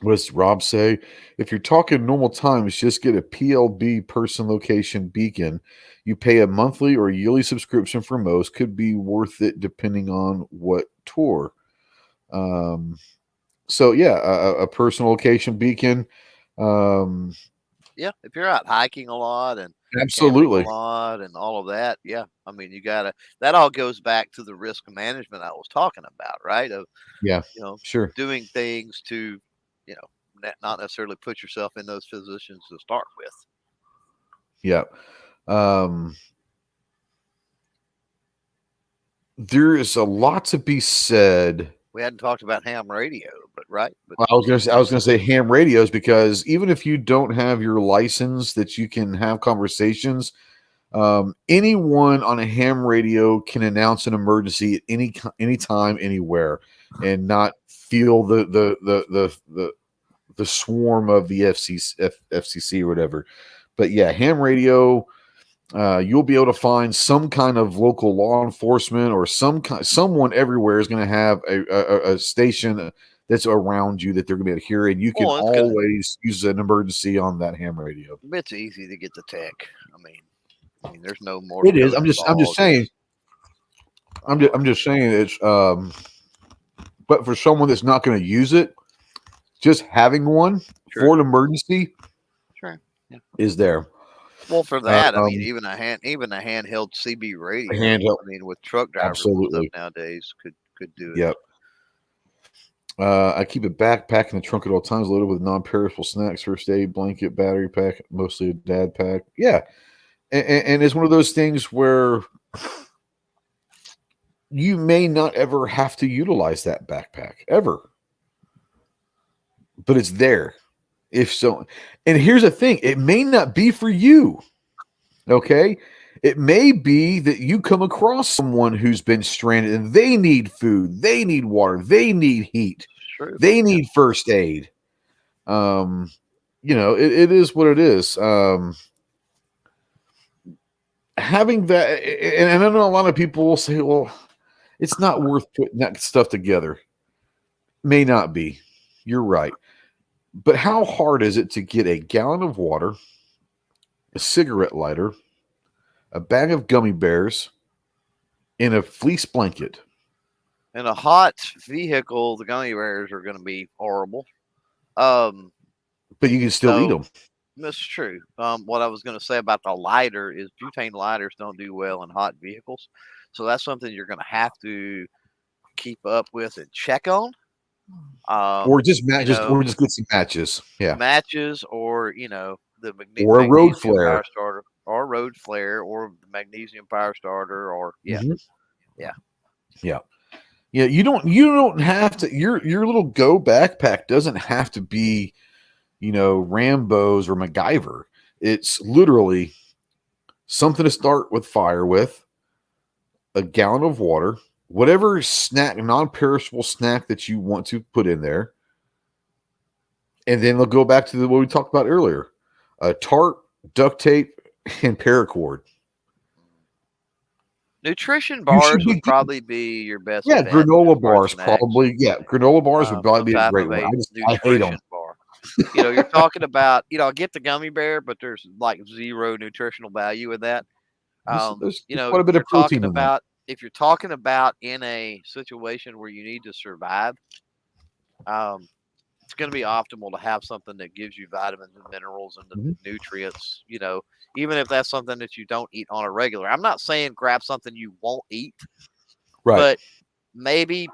S2: What does Rob say? If you're talking normal times, just get a PLB person location beacon. You pay a monthly or yearly subscription for most. Could be worth it depending on what tour. So yeah, a personal location beacon.
S3: Yeah, if you're out hiking a lot and
S2: absolutely
S3: a lot and all of that, yeah. You gotta. That all goes back to the risk management I was talking about, right? Of
S2: sure,
S3: doing things to, not necessarily put yourself in those positions to start with.
S2: Yeah. There is a lot to be said.
S3: We hadn't talked about ham radio, but right.
S2: Well, I was gonna say ham radios, because even if you don't have your license that you can have conversations, anyone on a ham radio can announce an emergency at any time, anywhere, and not feel the swarm of the FCC or whatever. But yeah, ham radio, you'll be able to find some kind of local law enforcement or someone everywhere is going to have a station that's around you that they're going to be able to hear, and you can always use an emergency on that ham radio.
S3: It's easy to get the tech. There's no more.
S2: It is. I'm just saying. I'm just saying it's. But for someone that's not going to use it, just having one for an emergency, is there.
S3: Well, for that, even a handheld CB radio. With truck drivers and stuff nowadays, could do it.
S2: Yep. I keep a backpack in the trunk at all times, loaded with non-perishable snacks, first aid, blanket, battery pack, mostly a dad pack. Yeah, and it's one of those things where you may not ever have to utilize that backpack ever, but it's there. If so, and here's the thing, it may not be for you. Okay. It may be that you come across someone who's been stranded and they need food, they need water, they need heat,
S3: True.
S2: they need first aid. It is what it is. Having that, and I know a lot of people will say, well, it's not worth putting that stuff together. May not be. You're right. But how hard is it to get a gallon of water, a cigarette lighter, a bag of gummy bears, and a fleece blanket?
S3: In a hot vehicle, the gummy bears are going to be horrible.
S2: But you can still eat them.
S3: That's true. What I was going to say about the lighter is butane lighters don't do well in hot vehicles. So that's something you're going to have to keep up with and check on.
S2: Or just or just get some matches. Yeah.
S3: Matches or, the
S2: or a road flare.
S3: Power starter, or a road flare, or the magnesium power starter, or yeah.
S2: You don't have to. Your little Go backpack doesn't have to be, Rambo's or MacGyver. It's literally something to start with fire with, a gallon of water, whatever snack, non-perishable snack that you want to put in there, and then they'll go back to what we talked about earlier: a tarp, duct tape, and paracord.
S3: Nutrition bars would probably be your best.
S2: Yeah, granola bars probably. Yeah, granola bars would probably be a great one. I hate them.
S3: Bar. You're talking about, I get the gummy bear, but there's like zero nutritional value in that.
S2: There's quite a bit of protein in that.
S3: If you're talking about in a situation where you need to survive, it's going to be optimal to have something that gives you vitamins and minerals and the nutrients, even if that's something that you don't eat on a regular. I'm not saying grab something you won't eat,
S2: right?
S3: But maybe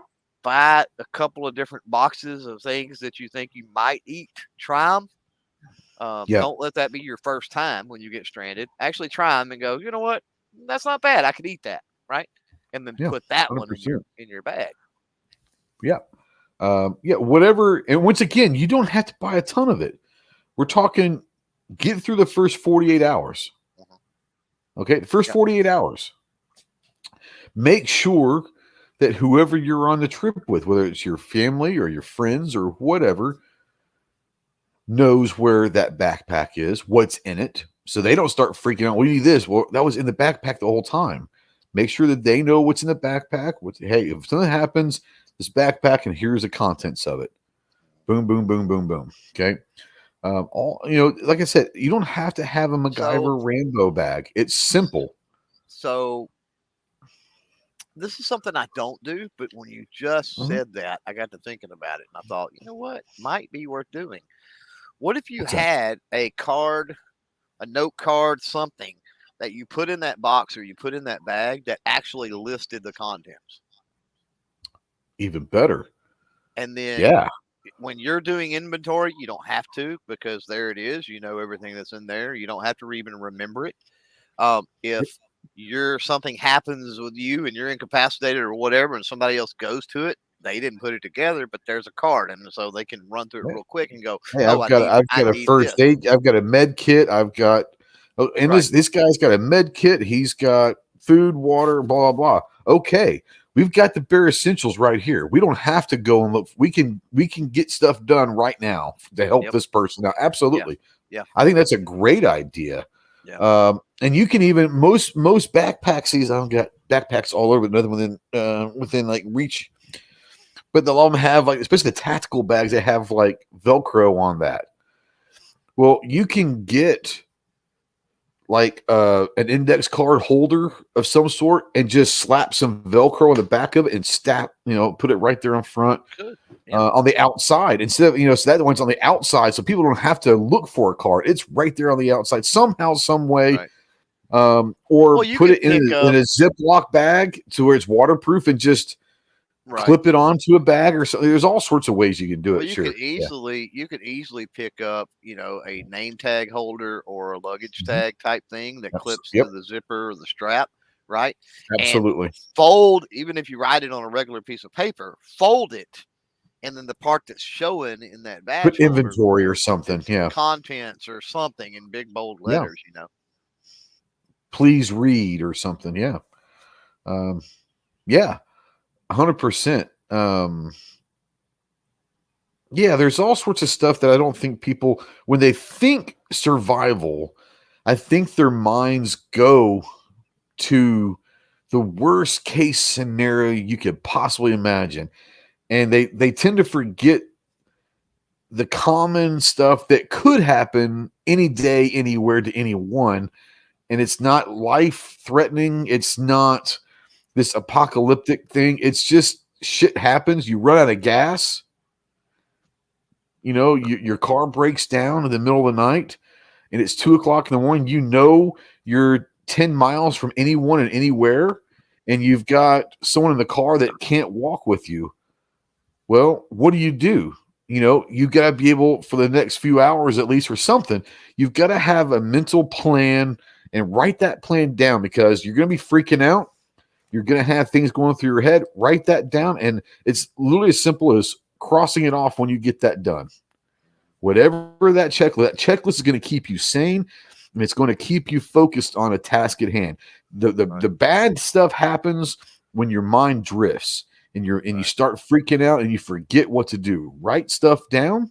S3: buy a couple of different boxes of things that you think you might eat. Try them. Don't let that be your first time when you get stranded. Actually try them and go, you know what? That's not bad. I could eat that, right? And then put that 100%. One in your bag.
S2: Yeah. Whatever. And once again, you don't have to buy a ton of it. We're talking get through the first 48 hours. Okay. The first 48 hours. Make sure that whoever you're on the trip with, whether it's your family or your friends or whatever, knows where that backpack is, what's in it. So they don't start freaking out. We need this. Well, that was in the backpack the whole time. Make sure that they know what's in the backpack. Hey, if something happens, this backpack, and here's the contents of it. Boom, boom, boom, boom, boom. Okay. Like I said, you don't have to have a MacGyver Rambo bag. It's simple.
S3: So this is something I don't do, but when you just said that, I got to thinking about it, and I thought, you know what, might be worth doing. What if you had a card, a note card, something that you put in that box or you put in that bag that actually listed the contents?
S2: Even better.
S3: And then when you're doing inventory, you don't have to, because there it is. You know everything that's in there. You don't have to even remember it. If something happens with you and you're incapacitated or whatever, and somebody else goes to it, they didn't put it together, but there's a card, and so they can run through it real quick and go,
S2: hey, I've got a first aid, I've got a med kit, I've got this guy's got a med kit, he's got food, water, blah blah blah. Okay, we've got the bare essentials right here. We don't have to go and look. We can get stuff done right now to help this person out. Absolutely.
S3: Yeah.
S2: I think that's a great idea.
S3: Yeah.
S2: And you can even most backpacks, I've got backpacks all over, another within like reach. But they'll all have, like, especially the tactical bags, they have like Velcro on that. Well, you can get like an index card holder of some sort and just slap some Velcro on the back of it and put it right there in front.
S3: Good.
S2: On the outside instead of, so that one's on the outside. So people don't have to look for a card. It's right there on the outside somehow, some way. Right. Or put it in a Ziploc bag to where it's waterproof and just clip it onto a bag or something. There's all sorts of ways you can do it.
S3: You could easily pick up, a name tag holder or a luggage tag type thing that clips to the zipper or the strap. right?
S2: Absolutely.
S3: And fold, even if you write it on a regular piece of paper, fold it. And then the part that's showing in that badge
S2: Put inventory or something. Yeah.
S3: contents or something in big bold
S2: Yeah.
S3: letters, you know.
S2: Please read or something. Yeah. Yeah. 100%. Yeah, there's all sorts of stuff that I don't think people, when they think survival, I think their minds go to the worst case scenario you could possibly imagine. And they tend to forget the common stuff that could happen any day, anywhere to anyone. And it's not life threatening. It's not this apocalyptic thing. It's just shit happens. You run out of gas. You know, your car breaks down in the middle of the night and it's 2:00 in the morning. You know, you're 10 miles from anyone and anywhere, and you've got someone in the car that can't walk with you. Well, what do? You know, you got to be able for the next few hours, at least, or something. You've got to have a mental plan and write that plan down, because you're going to be freaking out. You're going to have things going through your head. Write that down. And it's literally as simple as crossing it off when you get that done. Whatever that checklist is going to keep you sane, and it's going to keep you focused on a task at hand. The bad stuff happens when your mind drifts and you start freaking out and you forget what to do. Write stuff down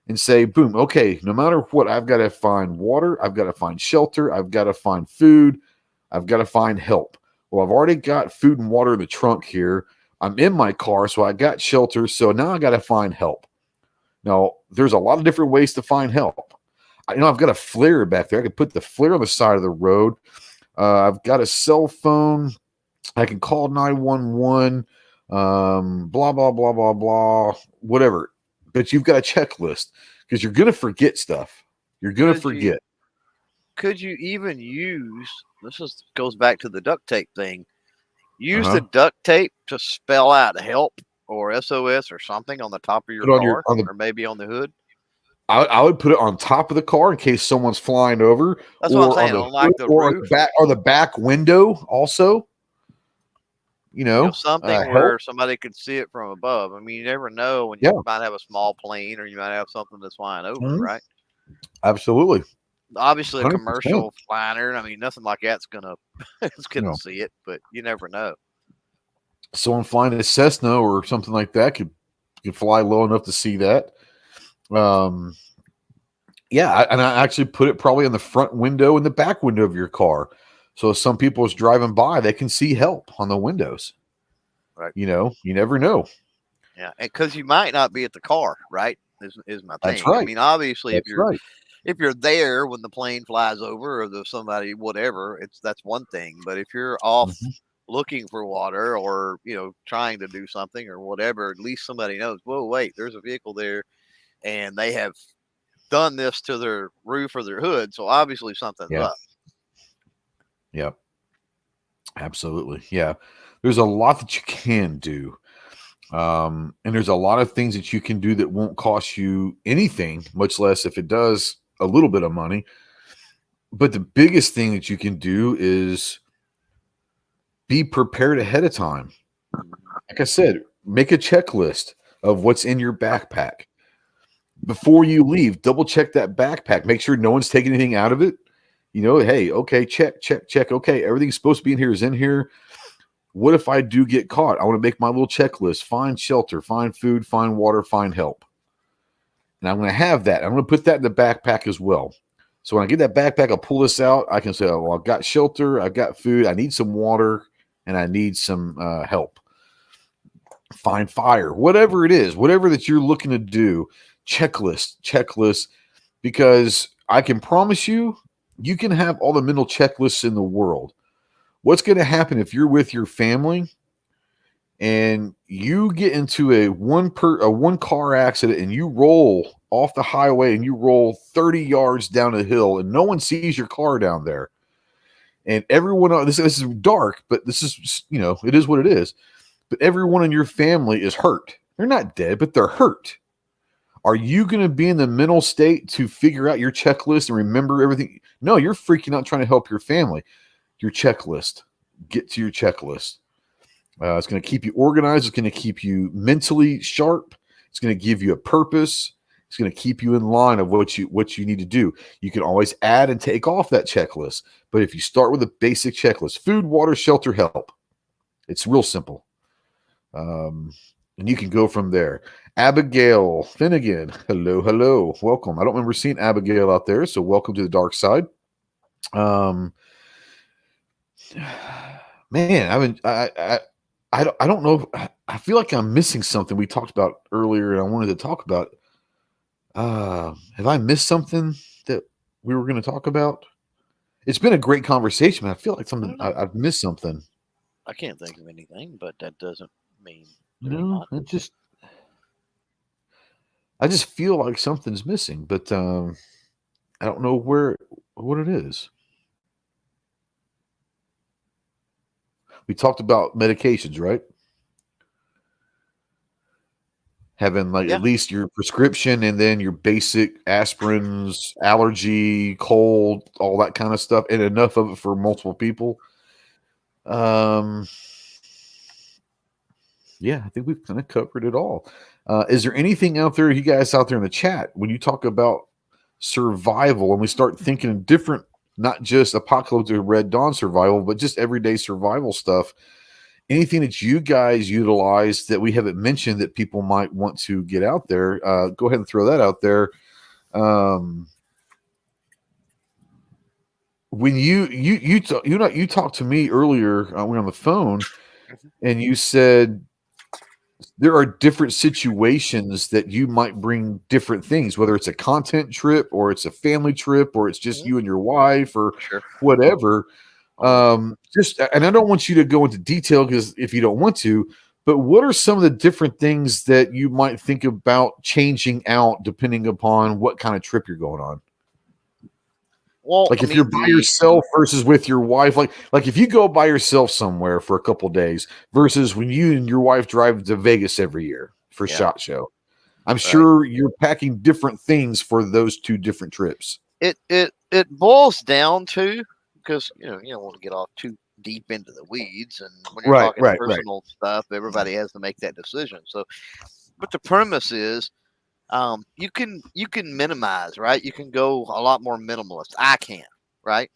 S2: and say, boom, okay, no matter what, I've got to find water, I've got to find shelter, I've got to find food, I've got to find help. Well, I've already got food and water in the trunk here. I'm in my car, so I got shelter. So now I got to find help. Now, there's a lot of different ways to find help. I've got a flare back there. I can put the flare on the side of the road. I've got a cell phone. I can call 911, blah, blah, blah, blah, blah, whatever. But you've got a checklist, because you're going to forget stuff. You're going to forget.
S3: Could you even use, goes back to the duct tape thing, use the duct tape to spell out help or SOS or something on the top of your car, or maybe on the hood?
S2: I would put it on top of the car in case someone's flying over.
S3: That's what I'm saying. On like the roof,
S2: the back window also. You know,
S3: something where somebody could see it from above. I mean, you never know when you might have a small plane or you might have something that's flying over, right? Absolutely. Obviously, 100%. A commercial liner. I mean, nothing like that's gonna see it, but you never know.
S2: Someone flying a Cessna or something like that could fly low enough to see that. And I actually put it probably on the front window and the back window of your car. So if some people is driving by, they can see help on the windows. Right. You know, you never know.
S3: Yeah. And because you might not be at the car, right? Is my thing.
S2: That's right.
S3: I mean, obviously, if you're there when the plane flies over or there's somebody, whatever, that's one thing. But if you're off looking for water or, trying to do something or whatever, at least somebody knows, whoa, wait, there's a vehicle there and they have done this to their roof or their hood. So obviously something's up.
S2: Yep. Absolutely. Yeah. There's a lot that you can do. And there's a lot of things that you can do that won't cost you anything, much less if it does a little bit of money. But the biggest thing that you can do is be prepared ahead of time. Like I said, make a checklist of what's in your backpack. Before you leave, double check that backpack. Make sure no one's taking anything out of it. Hey, okay, check. Okay, everything's supposed to be in here is in here. What if I do get caught? I want to make my little checklist. Find shelter, find food, find water, find help. And I'm going to have that. I'm going to put that in the backpack as well. So when I get that backpack, I'll pull this out. I can say, well, I've got shelter, I've got food, I need some water, and I need some help. Find fire, whatever it is, whatever that you're looking to do, checklist, because I can promise you, you can have all the mental checklists in the world. What's going to happen if you're with your family and you get into a one car accident and you roll off the highway and you roll 30 yards down a hill and no one sees your car down there? And everyone, this is dark, but this is, it is what it is. But everyone in your family is hurt. They're not dead, but they're hurt. Are you going to be in the mental state to figure out your checklist and remember everything? No, you're freaking out trying to help your family. Your checklist. get to your checklist. It's going to keep you organized. It's going to keep you mentally sharp. It's going to give you a purpose. It's going to keep you in line of what you need to do. You can always add and take off that checklist. But if you start with a basic checklist, food, water, shelter, help, it's real simple. And you can go from there. Abigail Finnegan, hello, welcome. I don't remember seeing Abigail out there, so welcome to the dark side. Man, I don't know. I feel like I'm missing something we talked about earlier, and I wanted to talk about. Have I missed something that we were going to talk about? It's been a great conversation, but I feel like I've missed something.
S3: I can't think of anything, but that doesn't mean
S2: no. I just feel like something's missing, but I don't know what it is. We talked about medications, right? Having at least your prescription and then your basic aspirins, allergy, cold, all that kind of stuff, and enough of it for multiple people. Yeah, I think we've kind of covered it all. Is there anything out there, you guys out there in the chat, when you talk about survival and we start thinking different, not just apocalyptic Red Dawn survival, but just everyday survival stuff? Anything that you guys utilize that we haven't mentioned that people might want to get out there, go ahead and throw that out there. When you talked to me earlier, we were on the phone, and you said there are different situations that you might bring different things, whether it's a content trip or it's a family trip or it's just you and your wife or whatever. And I don't want you to go into detail because if you don't want to, but what are some of the different things that you might think about changing out depending upon what kind of trip you're going on? Well, like if you're by yourself versus with your wife, like if you go by yourself somewhere for a couple of days versus when you and your wife drive to Vegas every year for SHOT Show, I'm sure you're packing different things for those two different trips.
S3: It boils down to, because you don't want to get off too deep into the weeds, and when you're talking personal stuff, everybody has to make that decision. So, but the premise is, you can minimize, right? You can go a lot more minimalist. I can, right?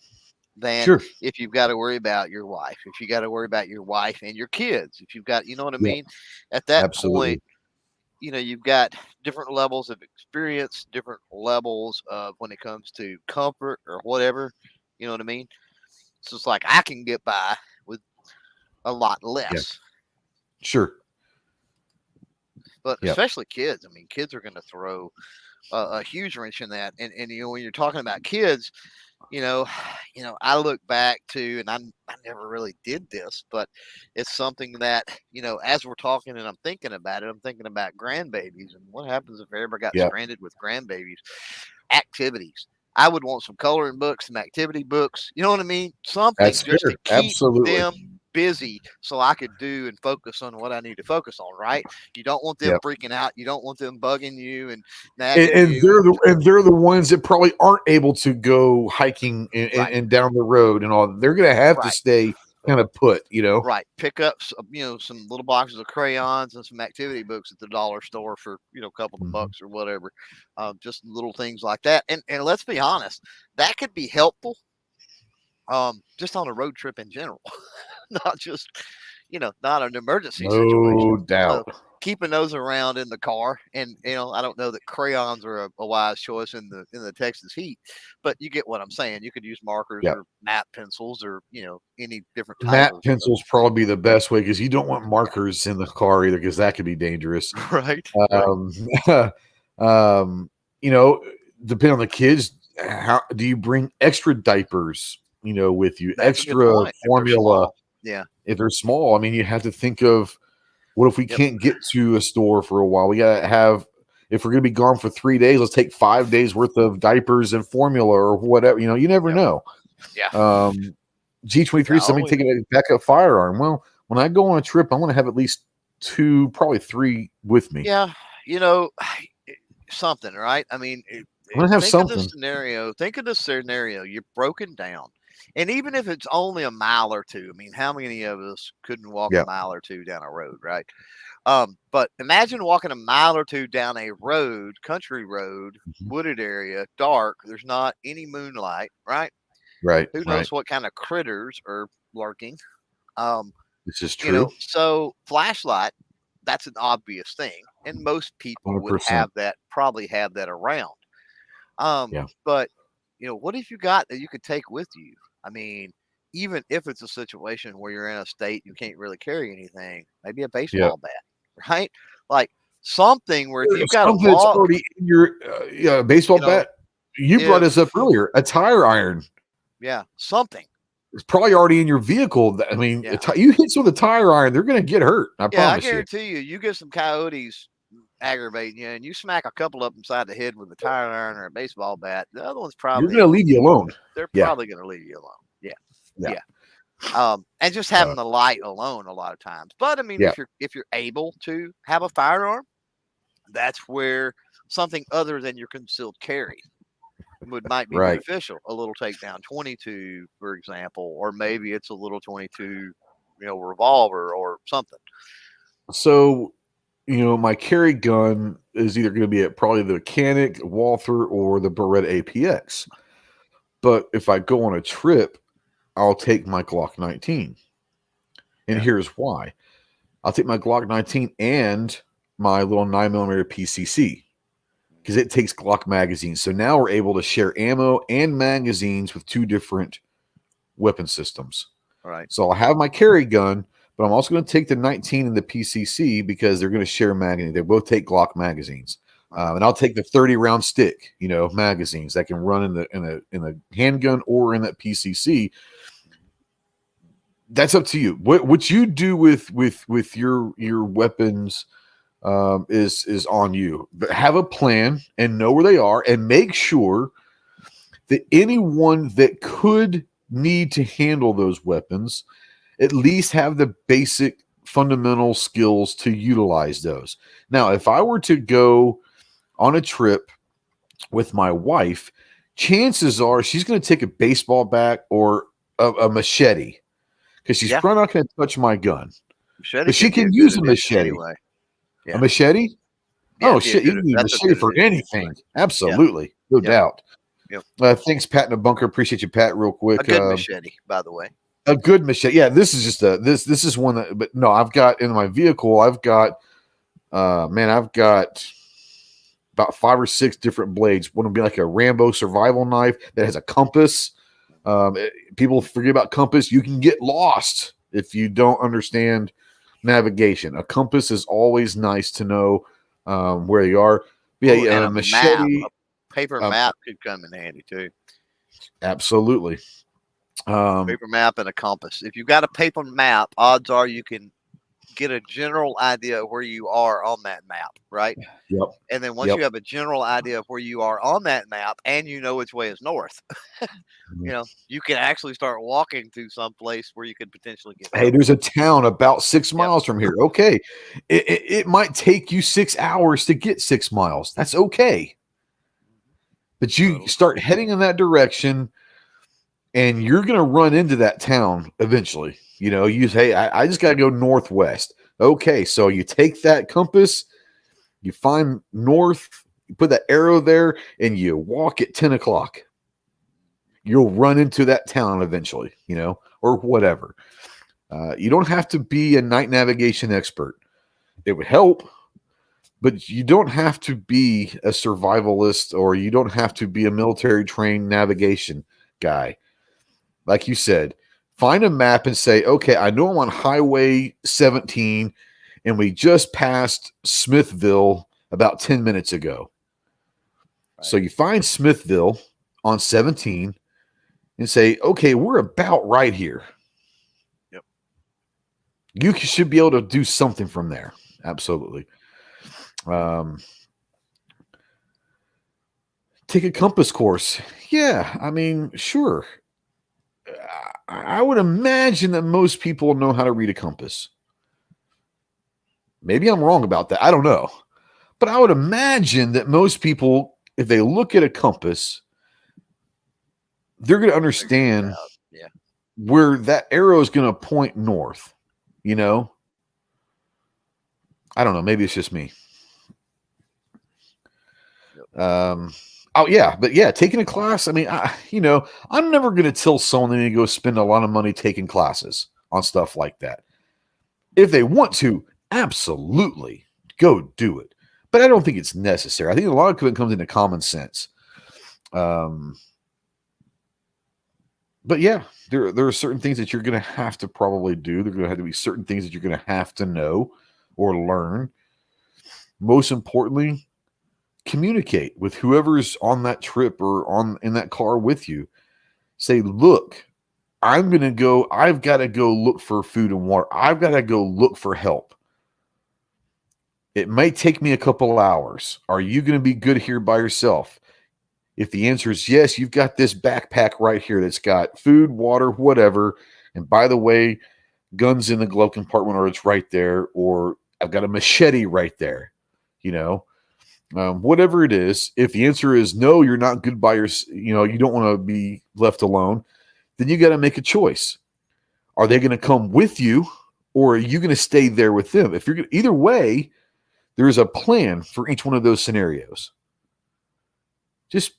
S3: Than if you've got to worry about your wife, if you got to worry about your wife and your kids, if you've got, you know what I mean? At that point, you've got different levels of experience, different levels of when it comes to comfort or whatever, you know what I mean? So it's like I can get by with a lot less.
S2: Sure.
S3: But especially kids. I mean, kids are going to throw a huge wrench in that. And when you're talking about kids, I look back to, and I never really did this, but it's something that, as we're talking and I'm thinking about it, I'm thinking about grandbabies and what happens if I ever got stranded with grandbabies. Activities. I would want some coloring books, some activity books. You know what I mean? Something just to keep them busy so I could do and focus on what I need to focus on, right? You don't want them freaking out. You don't want them bugging you and nagging you.
S2: They're the ones that probably aren't able to go hiking and down the road and all. They're going to have to stay kind of put,
S3: Right. Pick up, some little boxes of crayons and some activity books at the dollar store for, a couple of bucks or whatever. Just little things like that. And let's be honest, that could be helpful. Just on a road trip in general, not just, not an emergency situation.
S2: No doubt.
S3: So keeping those around in the car, and I don't know that crayons are a wise choice in the Texas heat, but you get what I'm saying. You could use markers or map pencils or any different type.
S2: Map pencils probably be the best way because you don't want markers in the car either because that could be dangerous.
S3: Right.
S2: Depending on the kids, how do you bring extra diapers? With you, extra formula. If they're small, I mean, you have to think of what if we can't get to a store for a while? We gotta have, if we're gonna be gone for 3 days, let's take 5 days worth of diapers and formula or whatever. You never know. G23, somebody taking a backup firearm. Well, when I go on a trip, I want to have at least 2, probably 3 with me.
S3: Yeah, something, right? I mean,
S2: I'm gonna have something.
S3: Think of the scenario. You're broken down. And even if it's only a mile or two, I mean, how many of us couldn't walk
S2: Yeah.
S3: a mile or two down a road, right? But imagine walking a mile or two down a road, country road, wooded area, dark. There's not any moonlight, right?
S2: Right.
S3: Who knows what kind of critters are lurking?
S2: This is
S3: You
S2: true.
S3: know, so flashlight, that's an obvious thing, and most people would
S2: 100%.
S3: have that, probably have that around.
S2: Yeah.
S3: But you know, what if you got that you could take with you? I mean, even if it's a situation where you're in a state you can't really carry anything, maybe a baseball bat, right? Like something where if you've got to
S2: Something that's
S3: walk,
S2: already in your baseball
S3: you know,
S2: bat. You brought
S3: if
S2: this up earlier. A tire iron
S3: yeah, something.
S2: is probably already in your vehicle. I mean,
S3: Yeah.
S2: you hit with a tire iron, they're going to get hurt. I
S3: Yeah, I
S2: promise you.
S3: guarantee you, you get some coyotes aggravating you, and you smack a couple up inside the head with a tire iron or a baseball bat. The other one's
S2: You're
S3: probably
S2: going to leave you alone.
S3: they're
S2: Yeah.
S3: probably going to leave you alone. Yeah.
S2: Yeah.
S3: And just having the light alone a lot of times. But I mean,
S2: Yeah.
S3: if you're able to have a firearm, that's where something other than your concealed carry might be
S2: Right.
S3: beneficial. A little takedown 22, for example, or maybe it's a little 22, revolver or something.
S2: So, my carry gun is either going to be probably the Mechanic, Walther, or the Beretta APX. But if I go on a trip, I'll take my Glock 19. And here's why. I'll take my Glock 19 and my little 9mm PCC because it takes Glock magazines. So now we're able to share ammo and magazines with two different weapon systems.
S3: All right.
S2: So I'll have my carry gun, but I'm also going to take the 19 and the PCC because they're going to share magazines. They both take Glock magazines. And I'll take the 30-round stick, magazines that can run in the handgun or in that PCC. That's up to you. What you do with your weapons is on you. But have a plan and know where they are, and make sure that anyone that could need to handle those weapons at least have the basic fundamental skills to utilize those. Now, if I were to go on a trip with my wife, chances are she's going to take a baseball bat or a machete because she's probably not going to touch my gun. But she can use a machete.
S3: Anyway.
S2: Yeah. A machete?
S3: Yeah,
S2: oh, shit. You can use a machete for anything. Absolutely. No doubt.
S3: Yep.
S2: Thanks, Pat in the bunker. Appreciate you, Pat, real quick.
S3: A good machete, by the way.
S2: A good machete. Yeah, this is just this is one that, but no, I've got in my vehicle, I've got about 5 or 6 different blades. One would be like a Rambo survival knife that has a compass. People forget about compass. You can get lost if you don't understand navigation. A compass is always nice to know where you are. Yeah,
S3: a
S2: machete.
S3: Map, a paper map could come in handy too.
S2: Absolutely.
S3: Paper map and a compass. If you've got a paper map, odds are you can get a general idea of where you are on that map, right?
S2: Yep.
S3: And then once you have a general idea of where you are on that map and you know which way is north, you can actually start walking to some place where you could potentially get.
S2: Hey, there's a town about 6 miles from here. Okay. It might take you 6 hours to get 6 miles. That's okay. But you start heading in that direction and you're going to run into that town eventually. You say, I just got to go northwest. Okay, so you take that compass, you find north, you put that arrow there, and you walk at 10 o'clock. You'll run into that town eventually, or whatever. You don't have to be a night navigation expert. It would help, but you don't have to be a survivalist, or you don't have to be a military trained navigation guy. Like you said, find a map and say, okay, I know I'm on Highway 17 and we just passed Smithville about 10 minutes ago. Right. So you find Smithville on 17 and say, okay, we're about right here.
S3: Yep.
S2: You should be able to do something from there. Absolutely. Take a compass course. Yeah, I mean, sure. I would imagine that most people know how to read a compass. Maybe I'm wrong about that. I don't know. But I would imagine that most people, if they look at a compass, they're going to understand where that arrow is going to point north, you know? I don't know. Maybe it's just me. Oh yeah, but yeah, taking a class. I mean, I'm never going to tell someone they need to go spend a lot of money taking classes on stuff like that. If they want to, absolutely go do it. But I don't think it's necessary. I think a lot of it comes into common sense. But yeah, there are certain things that you're going to have to probably do. There are going to have to be certain things that you're going to have to know or learn. Most importantly, communicate with whoever's on that trip or in that car with you. Say, look, I've got to go look for food and water. I've got to go look for help. It may take me a couple hours. Are you going to be good here by yourself? If the answer is yes, you've got this backpack right here that's got food, water, whatever. And by the way, guns in the glove compartment, or it's right there, or I've got a machete right there, whatever it is. If the answer is no, you're not good by you don't want to be left alone, then you got to make a choice. Are they going to come with you, or are you going to stay there with them? If you're either way, there's a plan for each one of those scenarios. Just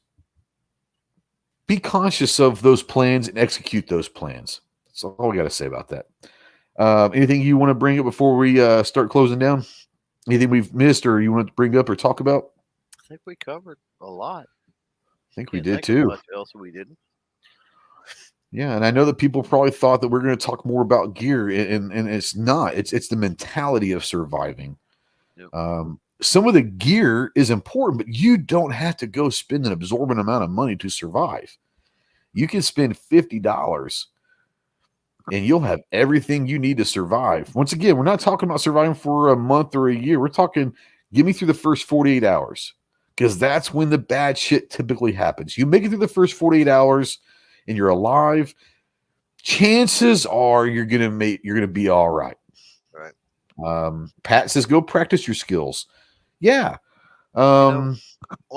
S2: be conscious of those plans and execute those plans. That's all we got to say about that. Anything you want to bring up before we start closing down? Anything we've missed or you want to bring up or talk about?
S3: I think we covered a lot.
S2: I think we did too.
S3: Much else we didn't.
S2: Yeah, and I know that people probably thought that we're going to talk more about gear, and it's not. It's the mentality of surviving. Yep. Some of the gear is important, but you don't have to go spend an absorbent amount of money to survive. You can spend $50 and you'll have everything you need to survive. Once again, we're not talking about surviving for a month or a year. We're talking, give me through the first 48 hours, because that's when the bad shit typically happens. You make it through the first 48 hours and you're alive, chances are you're gonna be all right.
S3: Right.
S2: Pat says, go practice your skills. Yeah.
S3: One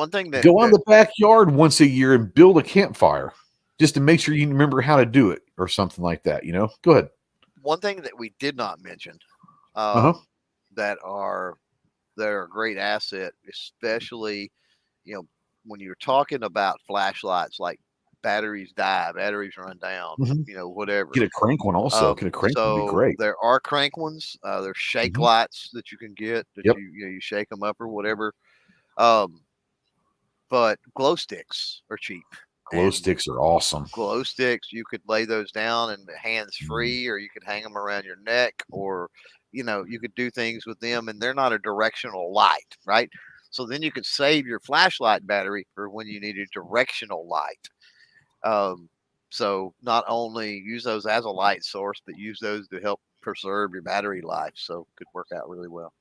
S3: thing that
S2: go on the backyard once a year and build a campfire just to make sure you remember how to do it or something like that. Go ahead.
S3: One thing that we did not mention that are a great asset, especially, when you're talking about flashlights, like batteries die, batteries run down, whatever.
S2: Get a crank one also. Get a crank would be great.
S3: There are crank ones. There's shake lights that you can get that you shake them up or whatever. But glow sticks are cheap.
S2: Glow sticks are awesome.
S3: Glow sticks, you could lay those down and hands free, or you could hang them around your neck, or you could do things with them, and they're not a directional light, right? So then you could save your flashlight battery for when you need a directional light. So not only use those as a light source, but use those to help preserve your battery life. So could work out really well.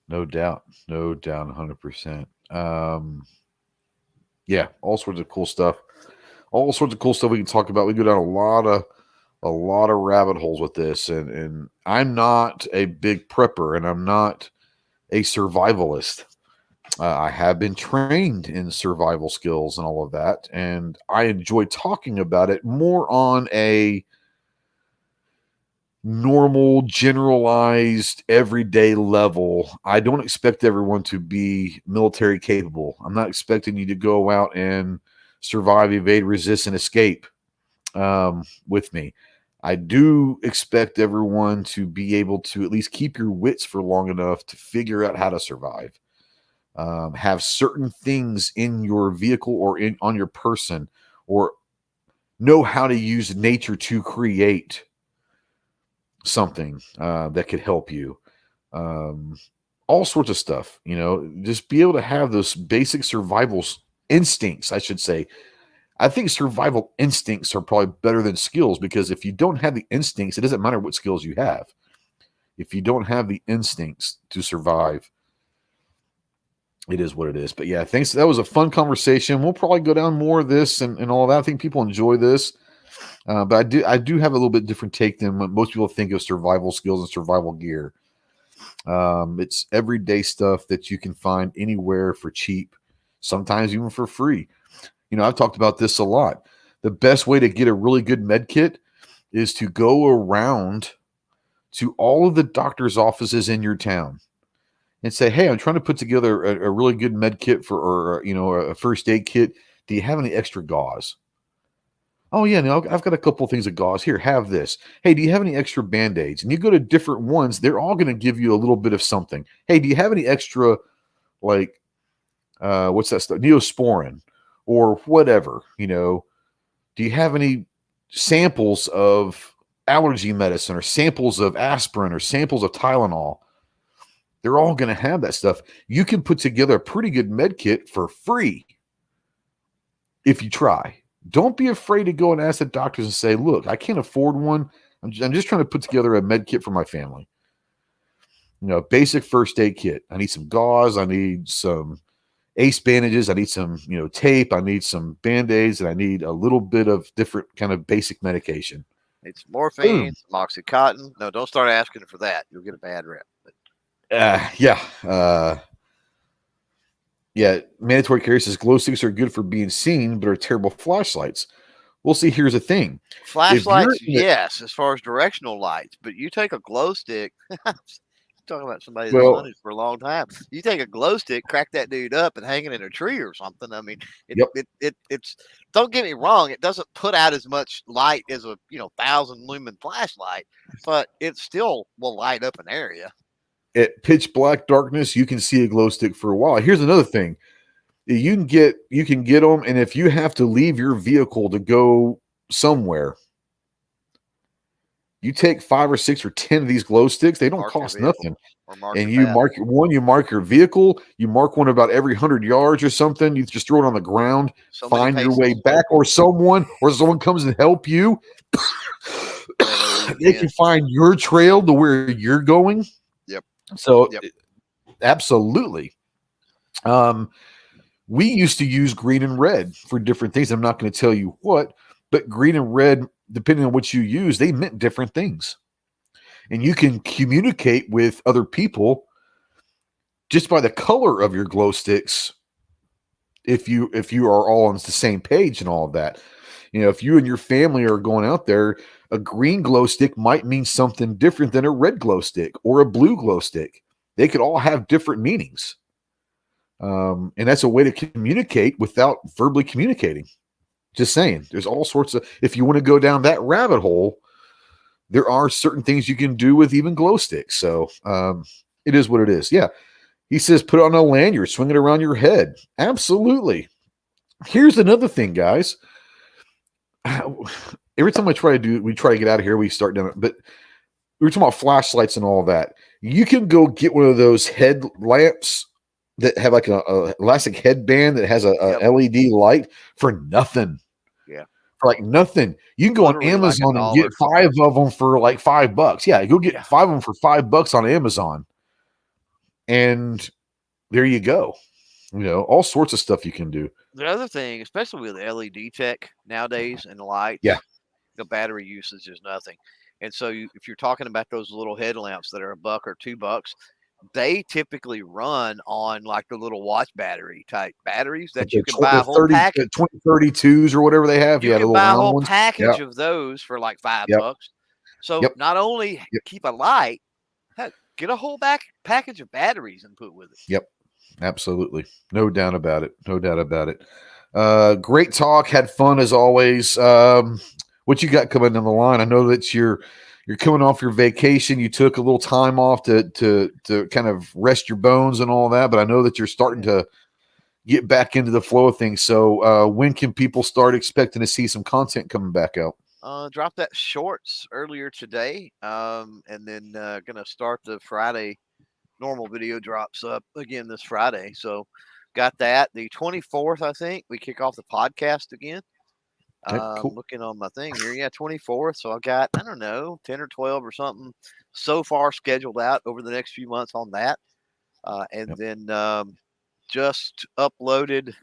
S2: No doubt. 100%. Yeah, all sorts of cool stuff. All sorts of cool stuff we can talk about. We go down a lot of rabbit holes with this, and I'm not a big prepper, and I'm not a survivalist. I have been trained in survival skills and all of that, and I enjoy talking about it more on a normal, generalized, everyday level. I don't expect everyone to be military capable. I'm not expecting you to go out and survive, evade, resist, and escape with me. I do expect everyone to be able to at least keep your wits for long enough to figure out how to survive. Have certain things in your vehicle or on your person, or know how to use nature to create something that could help you. All sorts of stuff, just be able to have those basic survival instincts, I should say. I think survival instincts are probably better than skills, because if you don't have the instincts, it doesn't matter what skills you have. If you don't have the instincts to survive, it is what it is. But yeah, thanks. That was a fun conversation. We'll probably go down more of this and all of that. I think people enjoy this. But I do have a little bit different take than what most people think of survival skills and survival gear. It's everyday stuff that you can find anywhere for cheap, sometimes even for free. I've talked about this a lot. The best way to get a really good med kit is to go around to all of the doctor's offices in your town and say, hey, I'm trying to put together a really good med kit or a first aid kit. Do you have any extra gauze? Oh, yeah, no, I've got a couple of things of gauze. Here, have this. Hey, do you have any extra Band-Aids? And you go to different ones, they're all going to give you a little bit of something. Hey, do you have any extra, like, what's that stuff? Neosporin or whatever, Do you have any samples of allergy medicine or samples of aspirin or samples of Tylenol? They're all going to have that stuff. You can put together a pretty good med kit for free if you try. Don't be afraid to go and ask the doctors and say, look, I can't afford one. I'm just trying to put together a med kit for my family. Basic first aid kit. I need some gauze. I need some ace bandages. I need some, tape. I need some Band-Aids, and I need a little bit of different kind of basic medication.
S3: It's morphine, some Oxycontin. No, don't start asking for that. You'll get a bad rep.
S2: Yeah, Mandatory Carry says glow sticks are good for being seen, but are terrible flashlights. Well, see, here's the thing.
S3: Flashlights, yes, as far as directional lights, but you take a glow stick. Talking about somebody that's done it for a long time. You take a glow stick, crack that dude up, and hang it in a tree or something. I mean, it's. Don't get me wrong; it doesn't put out as much light as a 1,000 lumen flashlight, but it still will light up an area.
S2: At pitch black darkness, you can see a glow stick for a while. Here's another thing. You can get them, and if you have to leave your vehicle to go somewhere, you take 5 or 6 or 10 of these glow sticks. They don't cost nothing. And you mark your vehicle, you mark one about every 100 yards or something. You just throw it on the ground, find your way back, or someone comes and help you. They can find your trail to where you're going.
S3: Yep.
S2: So absolutely. We used to use green and red for different things. I'm not going to tell you what, but green and red, depending on what you use, they meant different things. And you can communicate with other people just by the color of your glow sticks. If you are all on the same page and all of that, if you and your family are going out there, a green glow stick might mean something different than a red glow stick or a blue glow stick. They could all have different meanings. And that's a way to communicate without verbally communicating. Just saying, there's all sorts of, if you want to go down that rabbit hole, there are certain things you can do with even glow sticks. So it is what it is. Yeah. He says, put it on a lanyard, swing it around your head. Absolutely. Here's another thing, guys. Every time we try to get out of here, we start down it. But we were talking about flashlights and all that. You can go get one of those headlamps that have like a elastic headband that has a LED light for nothing.
S3: Yeah.
S2: For like nothing. You can go on Amazon and get 5 of them for like $5. Yeah, go get 5 of them for $5 on Amazon. And there you go. All sorts of stuff you can do.
S3: The other thing, especially with LED tech nowadays and the lights, the battery usage is nothing. And so if you're talking about those little headlamps that are $1 or $2, they typically run on like the little watch battery type batteries that you can buy a whole package.
S2: 2032s or whatever they have.
S3: You can
S2: the
S3: buy a whole
S2: ones.
S3: package of those for like $5. So not only keep a light, heck, get a whole package of batteries and put with it.
S2: Yep. Absolutely. No doubt about it. Great talk. Had fun as always. What you got coming down the line? I know that you're coming off your vacation. You took a little time off to kind of rest your bones and all that, but I know that you're starting to get back into the flow of things. So when can people start expecting to see some content coming back out?
S3: Dropped that shorts earlier today, and then going to start the Friday normal video drops up again this Friday. So got that. The 24th, I think, we kick off the podcast again. Cool. Looking on my thing here. Yeah, 24th. So I got, 10 or 12 or something so far scheduled out over the next few months on that. And then just uploaded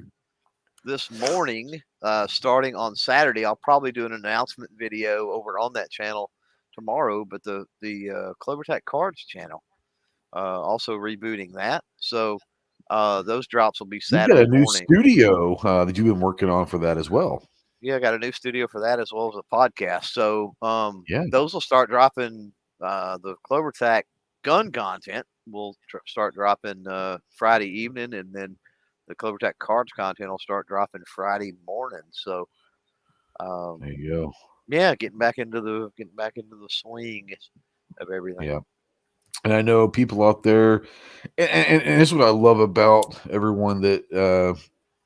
S3: this morning, starting on Saturday. I'll probably do an announcement video over on that channel tomorrow, but the Clover Tech Cards channel, also rebooting that. So those drops will be Saturday morning.
S2: You got a new studio that you've been working on for that as well.
S3: I got a new studio for that as well as a podcast. So
S2: Yeah.
S3: those will start dropping. The CloverTac gun content will start dropping Friday evening, and then the CloverTac cards content will start dropping Friday morning. So
S2: There you go.
S3: yeah, getting back into the swing of everything.
S2: Yeah. And I know people out there, and this is what I love about everyone that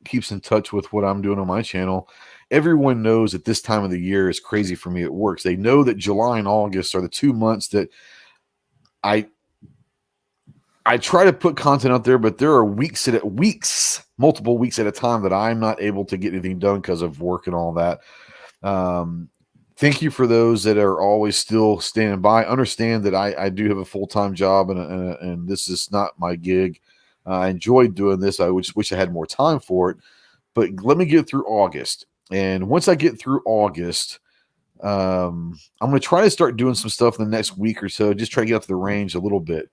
S2: keeps in touch with what I'm doing on my channel. Everyone knows that this time of the year is crazy for me at work. They know that July and August are the 2 months that I try to put content out there, but there are multiple weeks at a time that I'm not able to get anything done because of work and all that. Thank you for those that are always still standing by. Understand that I do have a full-time job and this is not my gig. I enjoyed doing this. I just wish I had more time for it. But let me get through August. And once I get through August, I'm going to try to start doing some stuff in the next week or so, just try to get up to the range a little bit.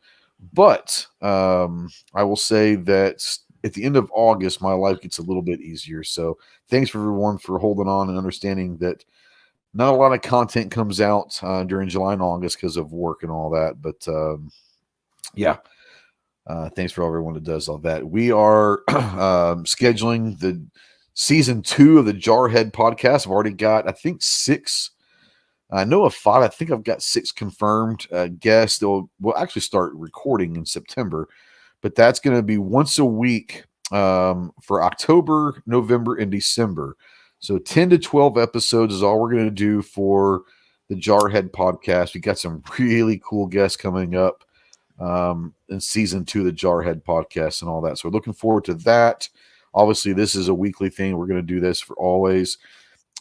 S2: But I will say that at the end of August, my life gets a little bit easier. So thanks for everyone for holding on and understanding that not a lot of content comes out during July and August because of work and all that. But yeah, thanks for everyone that does all that. We are scheduling the season 2 of the Jarhead podcast. I've already got, I think, 6. I know of 5. I think I've got 6 confirmed guests. We'll actually start recording in September, but that's going to be once a week for October, November, and December. So 10 to 12 episodes is all we're going to do for the Jarhead podcast. We got some really cool guests coming up in season 2 of the Jarhead podcast and all that. So we're looking forward to that. Obviously, this is a weekly thing. We're going to do this for always.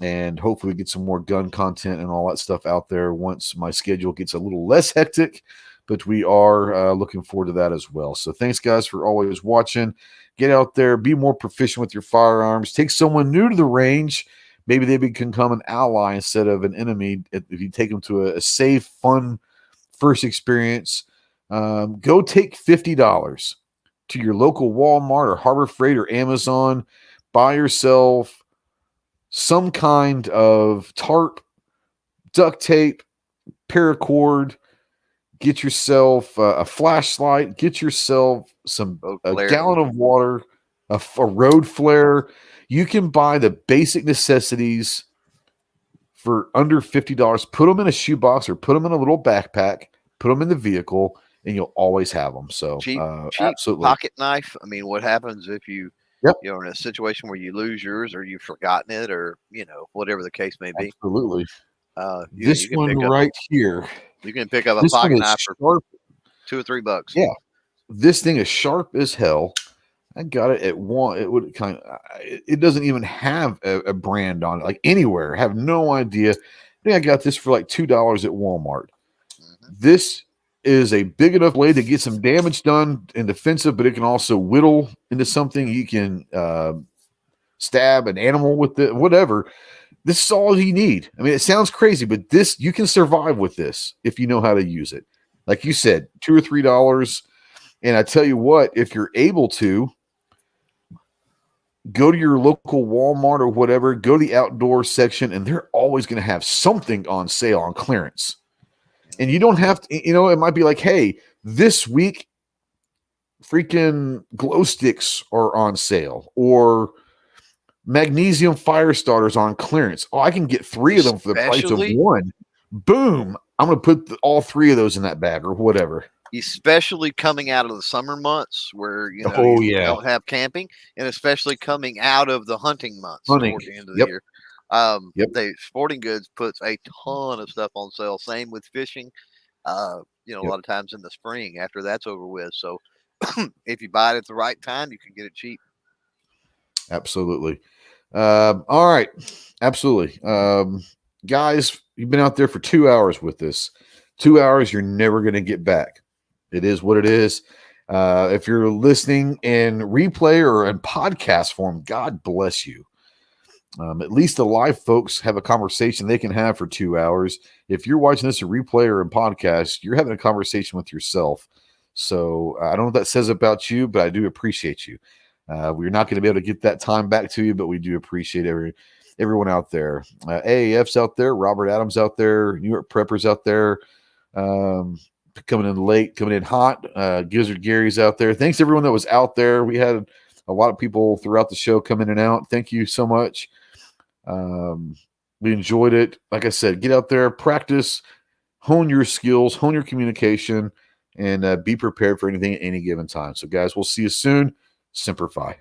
S2: And hopefully get some more gun content and all that stuff out there once my schedule gets a little less hectic. But we are looking forward to that as well. So thanks, guys, for always watching. Get out there. Be more proficient with your firearms. Take someone new to the range. Maybe they can become an ally instead of an enemy if you take them to a safe, fun first experience. Go take $50 to your local Walmart or Harbor Freight or Amazon. Buy yourself some kind of tarp, duct tape, paracord. Get yourself a flashlight. Get yourself a gallon of water, a road flare. You can buy the basic necessities for under $50. Put them in a shoebox or put them in a little backpack. Put them in the vehicle, and you'll always have them. So
S3: cheap
S2: absolutely.
S3: Pocket knife. I mean, what happens if you you're in a situation where you lose yours or you've forgotten it or whatever the case may be?
S2: Absolutely.
S3: This
S2: one right here.
S3: You can pick up a pocket knife for $2 or $3.
S2: Yeah, this thing is sharp as hell. I got it at one. It would it doesn't even have a brand on it, like anywhere. I have no idea. I think I got this for like $2 at Walmart. Mm-hmm. This is a big enough blade to get some damage done and defensive, but it can also whittle into something. You can stab an animal with it, whatever. This is all you need. I mean, it sounds crazy, but you can survive with this if you know how to use it. Like you said, $2 or $3. And I tell you what, if you're able to, go to your local Walmart or whatever, go to the outdoor section, and they're always going to have something on sale on clearance. And you don't have to, it might be like, hey, this week, freaking glow sticks are on sale, or magnesium fire starters on clearance. Oh, I can get 3 of them for the price of 1. Boom. I'm going to put all 3 of those in that bag or whatever.
S3: Especially coming out of the summer months where, you don't have camping, and especially coming out of the hunting months toward the end of the year. The sporting goods puts a ton of stuff on sale. Same with fishing. A lot of times in the spring after that's over with. So if you buy it at the right time, you can get it cheap.
S2: Absolutely. All right. Absolutely. Guys, you've been out there for 2 hours with this. 2 hours you're never going to get back. It is what it is. If you're listening in replay or in podcast form, God bless you. At least the live folks have a conversation they can have for 2 hours. If you're watching this in replay or in podcast, you're having a conversation with yourself. So I don't know what that says about you, but I do appreciate you. We're not going to be able to get that time back to you, but we do appreciate everyone out there. AAF's out there, Robert Adams out there, New York Preppers out there, coming in late, coming in hot. Gizzard Gary's out there. Thanks to everyone that was out there. We had a lot of people throughout the show come in and out. Thank you so much. We enjoyed it. Like I said, get out there, practice, hone your skills, hone your communication, and be prepared for anything at any given time. So, guys, we'll see you soon. Semper Fi.